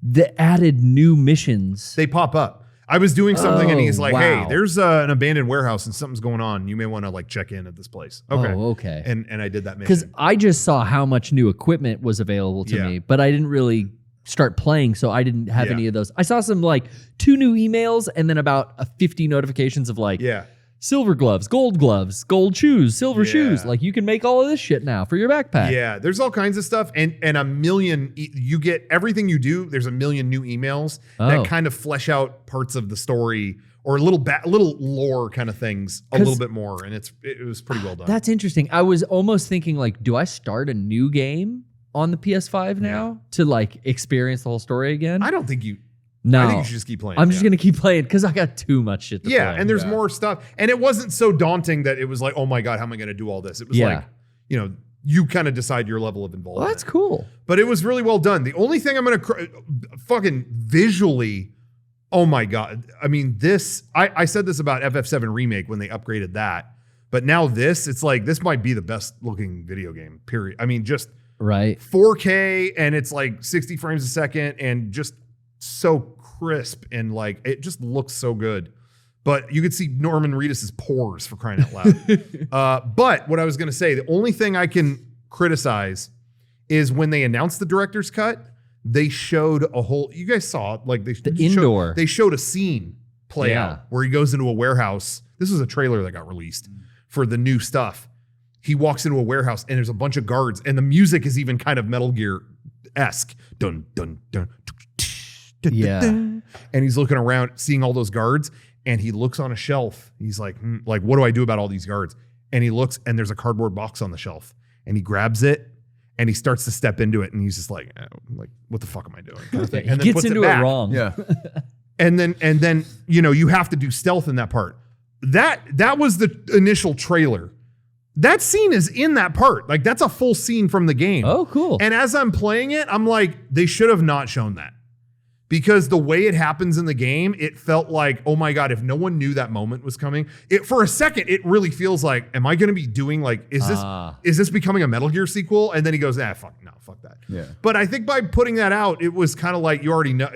the added new missions. They pop up. I was doing something, and he's like, wow. "Hey, there's an abandoned warehouse, and something's going on. You may want to check in at this place." Okay, Oh, okay. And I did that Because mission. I just saw how much new equipment was available to Yeah. me, but I didn't really start playing, so I didn't have Yeah. any of those. I saw some 2 new emails and then about 50 notifications of Yeah. silver gloves, gold shoes, silver Yeah. shoes. You can make all of this shit now for your backpack. Yeah, there's all kinds of stuff, and a million. You get everything you do. There's a million new emails Oh. that kind of flesh out parts of the story or little lore kind of things a little bit more, and it was pretty well done. That's interesting. I was almost thinking do I start a new game on the PS5 now to experience the whole story again? I don't think you. No. I think you should just keep playing. I'm just going to keep playing because I got too much shit to play. Yeah, and there's more stuff, and it wasn't so daunting that it was like, oh my God, how am I going to do all this? It was you kind of decide your level of involvement. Well, that's cool. But it was really well done. The only thing I'm going to fucking visually, oh my God. I mean, I said this about FF7 Remake when they upgraded that, but now this might be the best looking video game, period. I mean, just Right. 4K and it's 60 frames a second and just so crisp and it just looks so good. But you could see Norman Reedus's pores, for crying out loud. But what I was going to say, the only thing I can criticize is when they announced the director's cut, they showed a whole. You guys saw it, indoor. They showed a scene play Yeah. out where he goes into a warehouse. This was a trailer that got released for the new stuff. He walks into a warehouse and there's a bunch of guards, and the music is even kind of Metal Gear-esque. Dun dun dun. Yeah. And he's looking around, seeing all those guards, and he looks on a shelf. He's like, what do I do about all these guards? And he looks, and there's a cardboard box on the shelf, and he grabs it, and he starts to step into it, and he's just like, what the fuck am I doing? Kind of thing. He And then gets puts into it back. wrong. Yeah. And then you have to do stealth in that part. That was the initial trailer. That scene is in that part. Like, that's a full scene from the game. Oh, cool. And as I'm playing it, I'm like, they should have not shown that. Because the way it happens in the game, it felt like, oh my God, if no one knew that moment was coming, for a second, it really feels like, am I going to be doing like, is this becoming a Metal Gear sequel? And then he goes, fuck that. Yeah. But I think by putting that out, it was kind of like, you already know.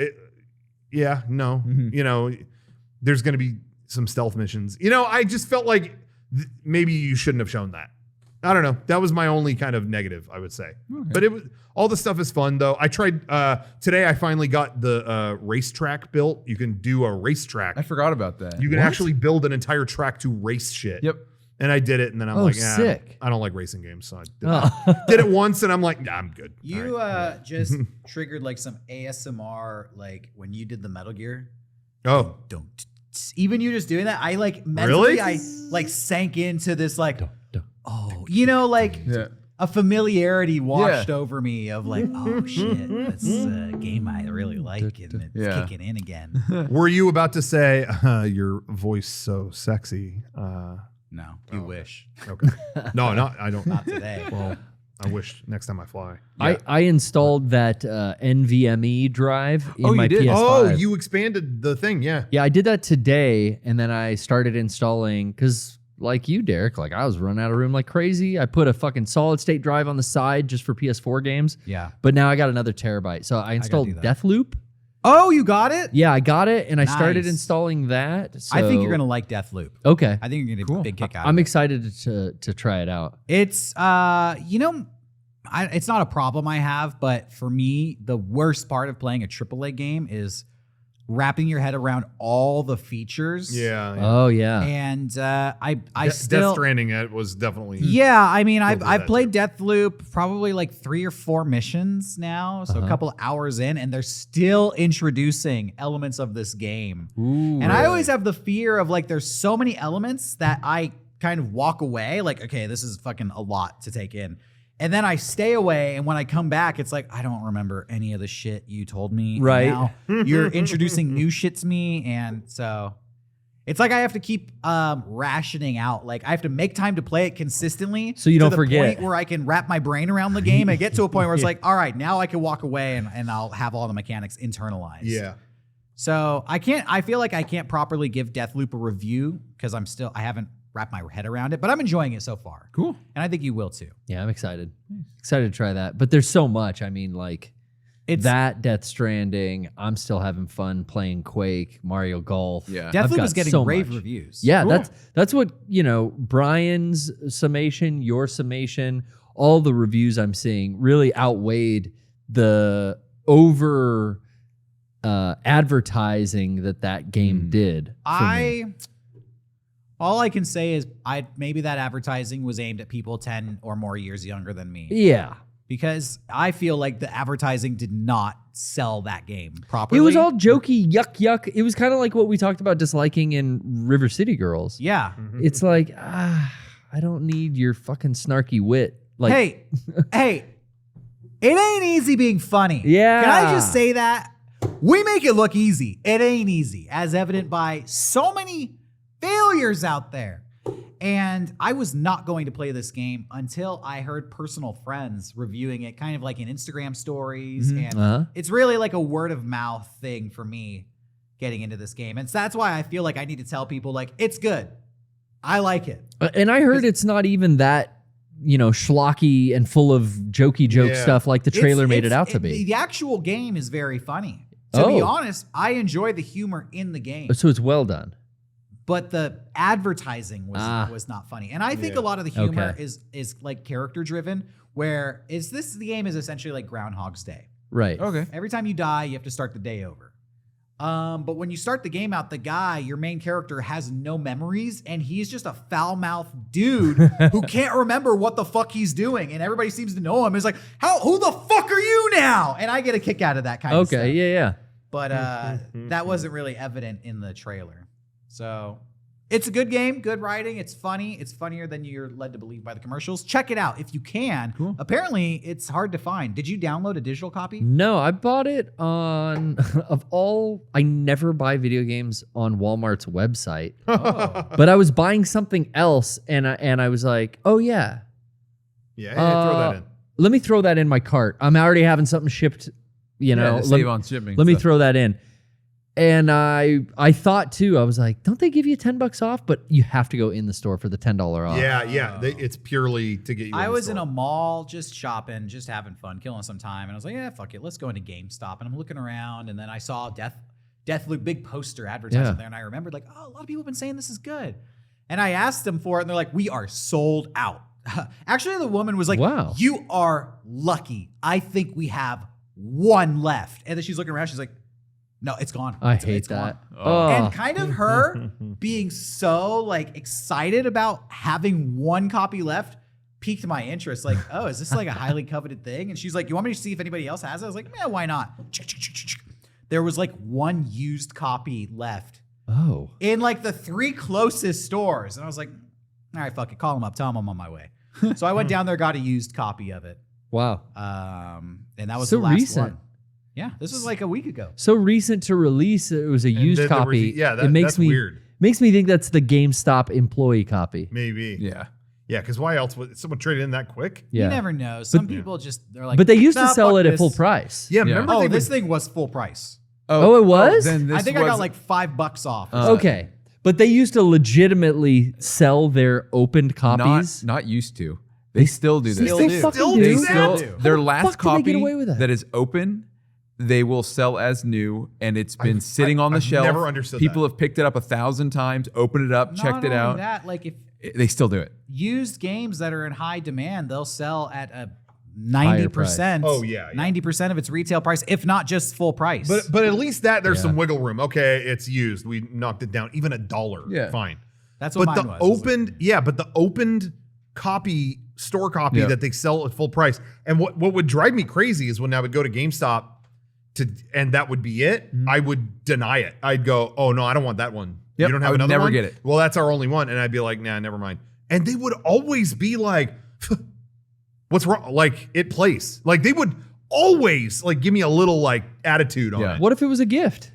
There's going to be some stealth missions. I just felt like maybe you shouldn't have shown that. I don't know. That was my only kind of negative, I would say. Okay. But all the stuff is fun, though. I tried today. I finally got the racetrack built. You can do a racetrack. I forgot about that. You can actually build an entire track to race shit. Yep. And I did it, and then I'm like, sick. I don't like racing games, so I did it once, and I'm like, nah, I'm good. You just triggered like some ASMR, like when you did the Metal Gear. Oh, Don't. Even you just doing that, I like mentally, Really? I like sank into this like, Don't. a familiarity washed over me of like, oh shit, that's a game I really like, and it's kicking in again. Were you about to say your voice so sexy? No, you wish. Okay. No, I don't. Not today. Well, I wish next time I fly. I installed that NVMe drive in my did? PS5. Oh, you expanded the thing, yeah. Yeah, I did that today, and then I started installing, because like you, Derek, like I was running out of room like crazy. I put a fucking solid state drive on the side just for PS4 games. Yeah. But now I got another terabyte. So I installed do that. Deathloop. Oh, you got it? Yeah, I got it, and I started Nice. installing that. So I think you're gonna like Deathloop. Okay. I think you're gonna get a big kick out of I'm it. excited to try it out. It's it's not a problem I have, but for me, the worst part of playing a AAA game is wrapping your head around all the features. Yeah. Oh yeah. And I Death still Stranding it was definitely. Yeah, I mean, I've that played Deathloop probably like 3 or 4 missions now, so a couple of hours in, and they're still introducing elements of this game. Ooh, And I always have the fear of like, there's so many elements that I kind of walk away, like, okay, this is fucking a lot to take in. And then I stay away, and when I come back, it's like, I don't remember any of the shit you told me. Right. Now you're introducing new shit to me, and so it's like I have to keep rationing out. Like, I have to make time to play it consistently, So you to don't the forget. point where I can wrap my brain around the game and get to a point where it's like, all right, now I can walk away and I'll have all the mechanics internalized. Yeah. So I feel like I can't properly give Deathloop a review because I haven't wrapped my head around it, but I'm enjoying it so far. Cool. And I think you will too. Yeah, I'm excited. Excited to try that. But there's so much. I mean, like It's that Death Stranding. I'm still having fun playing Quake, Mario Golf. Yeah. I've Deathloop got is getting so rave much. reviews. Yeah, Cool. that's what, Brian's summation, your summation, all the reviews I'm seeing really outweighed the over advertising that game did. For me. All I can say is maybe that advertising was aimed at people 10 or more years younger than me. Yeah. Because I feel like the advertising did not sell that game properly. It was all jokey, yuck. It was kind of like what we talked about disliking in River City Girls. Yeah. It's like, I don't need your fucking snarky wit. Like, Hey, it ain't easy being funny. Yeah. Can I just say that? We make it look easy. It ain't easy, as evident by so many failures out there. And I was not going to play this game until I heard personal friends reviewing it, kind of like in Instagram stories. And it's really like a word of mouth thing for me getting into this game. And so that's why I feel like I need to tell people, like, it's good. I like it. And I heard it's not even that, schlocky and full of jokey joke stuff like the trailer made it out to be. The actual game is very funny. To be honest, I enjoy the humor in the game. So it's well done. But the advertising was not funny. And I think a lot of the humor is like character driven, where the game is essentially like Groundhog's Day. Right. Okay. Every time you die, you have to start the day over. But when you start the game out, your main character has no memories, and he's just a foul-mouthed dude who can't remember what the fuck he's doing, and everybody seems to know him. It's like, who the fuck are you now? And I get a kick out of that kind of stuff. Okay, yeah. but that wasn't really evident in the trailer. So it's a good game, good writing. It's funny. It's funnier than you're led to believe by the commercials. Check it out if you can. Cool. Apparently, it's hard to find. Did you download a digital copy? No, I bought it on I never buy video games on Walmart's website. Oh. But I was buying something else and I was like, "Oh yeah. Yeah, throw that in. Let me throw that in my cart. I'm already having something shipped, to save on shipping. Let me stuff. throw that in." And I thought too, I was like, don't they give you $10 off? But you have to go in the store for the $10 off. Yeah. It's purely to get you. I was in store. a mall just shopping, just having fun, killing some time. And I was like, yeah, fuck it. Let's go into GameStop. And I'm looking around and then I saw Deathloop, big poster advertisement there. And I remembered like, oh, a lot of people have been saying this is good. And I asked them for it and they're like, we are sold out. Actually, the woman was like, wow, you are lucky. I think we have one left. And then she's looking around. She's like, no, it's gone. I It's hate gone. that. Oh. And kind of her being so like excited about having one copy left piqued my interest. Like, oh, is this like a highly coveted thing? And she's like, you want me to see if anybody else has it? I was like, yeah, why not? There was like one used copy left Oh. in like the 3 closest stores. And I was like, all right, fuck it. Call them up. Tell them I'm on my way. So I went down there, got a used copy of it. Wow. And that was So the last recent. one. Yeah, this was like a week ago. So recent to release, it was a used then the copy. review- yeah, it makes that's me weird. Makes me think that's the GameStop employee copy. Maybe. Yeah. Yeah, because why else would someone trade in that quick? Yeah. You never know. Some people just, they're like, But they used to "Nah, sell fuck it at this." full price. Yeah, Yeah. remember Oh, they this would- thing was full price. Oh, it was? Then this I think I got was- like $5 off. Okay. But they used to legitimately sell their opened copies. Not used to. They still do this. Still they do. fucking Still do. do They that? still, their last fuck do they copy get away with that? that is open, they will sell as new, and it's been I've- sitting on the I've shelf. never understood People that. have picked it up 1,000 times, opened it up, Not checked it only out. That, like if They still do it. used games that are in high demand, they'll sell at a Higher 90%. price. Oh, yeah. 90% of its retail price, if not just full price. But at least that there's Yeah. some wiggle room. Okay, it's used. We knocked it down. Even $1. Yeah. Fine. that's what But the mine was. opened copy, store copy Yeah. that they sell at full price. And what would drive me crazy is when I would go to GameStop and that would be it, I would deny it. I'd go, oh no, I don't want that one. Yep, You don't I have would another never one? get it. Well, that's our only one. And I'd be like, nah, never mind. And they would always be like, what's wrong? Like it plays. Like they would always like give me a little like attitude on Yeah. it. What if it was a gift?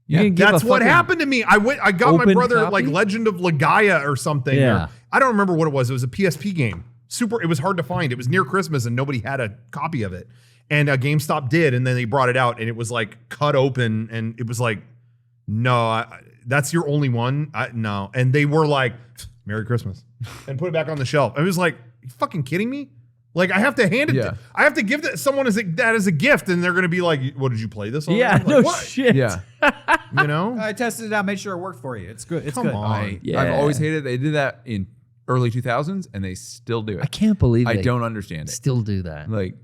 You Yeah, can give That's a what fucking- happened to me. I got my open brother copy? like Legend of Legaia or something. Yeah. Or, I don't remember what it was. It was a PSP game. It was hard to find. It was near Christmas and nobody had a copy of it. And GameStop did, and then they brought it out and it was like cut open and it was like, no, that's your only one? No. And they were like, Merry Christmas. And put it back on the shelf. I was like, you fucking kidding me? Like I have to hand it Yeah. I have to give someone that as a gift and they're going to be like, what, did you play this already? Yeah, Like, no what? shit. Yeah. You know? I tested it out, made sure it worked for you. It's good. It's Come good. on. Yeah. I've always hated it. They did that in early 2000s, and they still do I it. can't believe I they don't understand it. still do that. Like,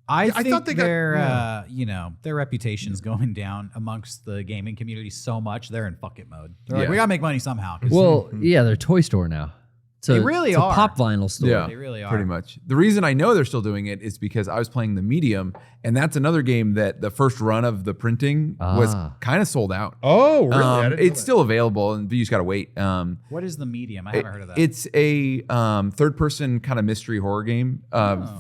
I I think thought they got- their, yeah. their reputation's going down amongst the gaming community so much. They're in fuck it mode. They're like, Yeah. we gotta make money somehow. 'cause Well, yeah, they're a toy store now. So They really it's are. a pop vinyl store. yeah, They really are. pretty much. The reason I know they're still doing it is because I was playing the Medium, and that's another game that the first run of the printing was Ah. kind of sold out. Oh, really? I didn't know It's that. still available, and you just gotta wait. What is the medium? I haven't heard of that. It's a third-person kind of mystery horror game,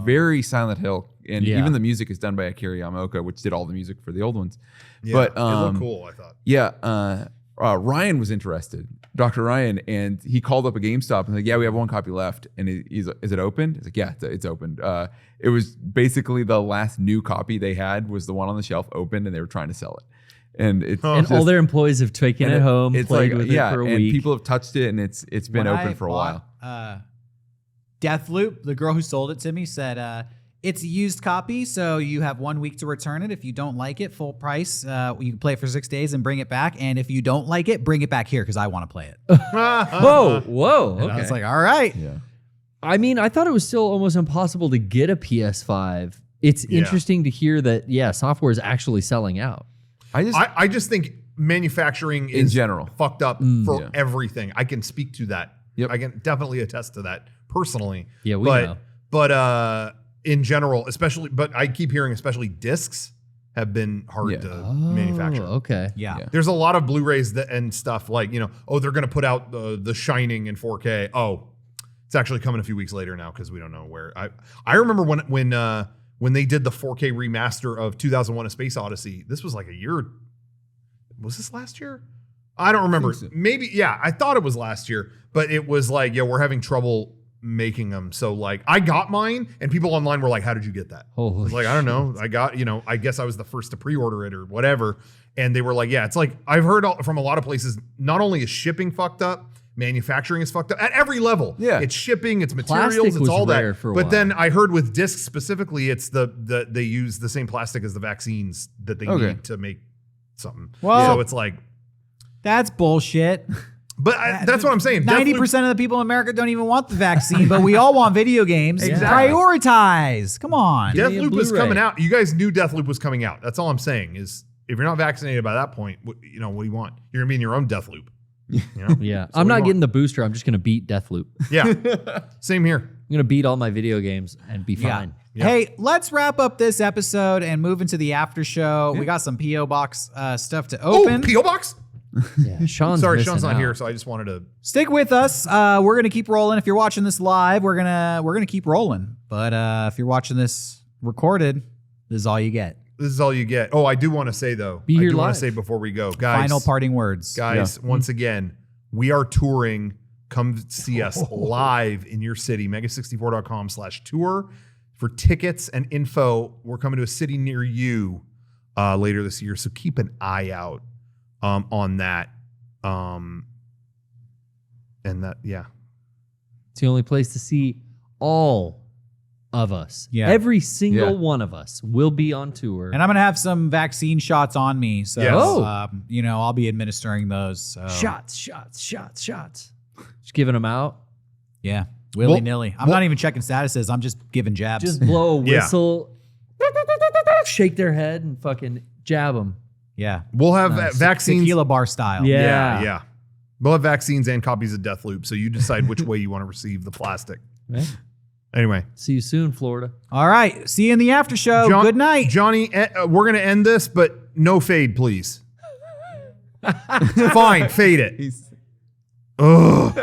very Silent Hill, and Yeah. even the music is done by Akira Yamaoka, which did all the music for the old ones. Yeah, but it looked cool, I thought. Yeah, Ryan was interested, Dr. Ryan, and he called up a GameStop and like, yeah, we have one copy left. And he's like, is it open? He's like, yeah, it's opened. It was basically the last new copy they had was the one on the shelf opened, and they were trying to sell it. And it's And all their employees have taken and it home, it's played like, with it for a and week. people have touched it, and it's been When open I for a bought, while. Deathloop, the girl who sold it to me, said it's a used copy, so you have 1 week to return it. If you don't like it, full price. You can play it for 6 days and bring it back. And if you don't like it, bring it back here because I want to play it. Whoa, whoa. And Okay. I was like, all right. Yeah. I mean, I thought it was still almost impossible to get a PS5. It's Yeah. interesting to hear that, yeah, software is actually selling out. I just think manufacturing In is general. fucked up for Yeah. everything. I can speak to that. Yep. I can definitely attest to that personally. Yeah, we but, know. But in general, especially, but I keep hearing especially discs. have been hard Yeah. to manufacture. Okay. Yeah. Yeah. There's a lot of Blu-rays and stuff like, they're going to put out The Shining in 4K. Oh, it's actually coming a few weeks later now because we don't know where. I remember when they did the 4K remaster of 2001: A Space Odyssey. This was like a year. Was this last year? I don't remember. So. Maybe, yeah. I thought it was last year, but it was like, we're having trouble making them. So like, I got mine, and people online were like, "How did you get that?" I Holy was like, "I don't know. I got, I guess I was the first to pre-order it or whatever." And they were like, "Yeah, it's like I've heard from a lot of places. Not only is shipping fucked up, manufacturing is fucked up at every level. Yeah. It's shipping, it's materials, Plastic it's was all rare that. for a But while. then I heard with discs specifically, it's they use the same plastic as the vaccines that they need to make something. Well- so it's like, That's bullshit. but that's what I'm saying. 90% of the people in America don't even want the vaccine, but we all want video games. Exactly. Prioritize. Come on. Give me a Deathloop is Blu-ray. coming out. You guys knew Deathloop was coming out. That's all I'm saying is if you're not vaccinated by that point, what do you want? You're gonna be in your own Deathloop. Yeah. So I'm we not want- getting the booster. I'm just going to beat Deathloop. I'm Yeah. Same here. going to beat all my video games and be fine. Yeah. Hey, let's wrap up this episode and move into the after show. We got some P.O. Box stuff to open. Oh, P.O. Box? Yeah. Sean's Sorry, missing Sean's not out. here, so I just wanted to. Stick with us. We're gonna keep rolling. If you're watching this live, we're gonna keep rolling. But if you're watching this recorded, this is all you get. This is all you get. Oh, I do want to say though. Be I here do want live. to say before we go, guys. Final parting words. Guys, once again, we are touring. Come see us live in your city. Mega64.com/tour for tickets and info. We're coming to a city near you later this year, so keep an eye out on that. And that, yeah. It's the only place to see all of us. Yeah. Every single Yeah. one of us will be on tour. And I'm gonna have some vaccine shots on me, so Yes. Oh. I'll be administering those. So. Shots. Just giving them out. Yeah, willy nilly. I'm not even checking statuses. I'm just giving jabs. Just blow a Yeah. whistle, shake their head, and fucking jab them. yeah, We'll have vaccines. tequila bar style. Yeah. Yeah. We'll have vaccines and copies of Deathloop, so you decide which way you want to receive the plastic. Right? Anyway. See you soon, Florida. All right. See you in the after show. Good night. Johnny, we're going to end this, but no fade, please. Fine, fade it. He's Ugh.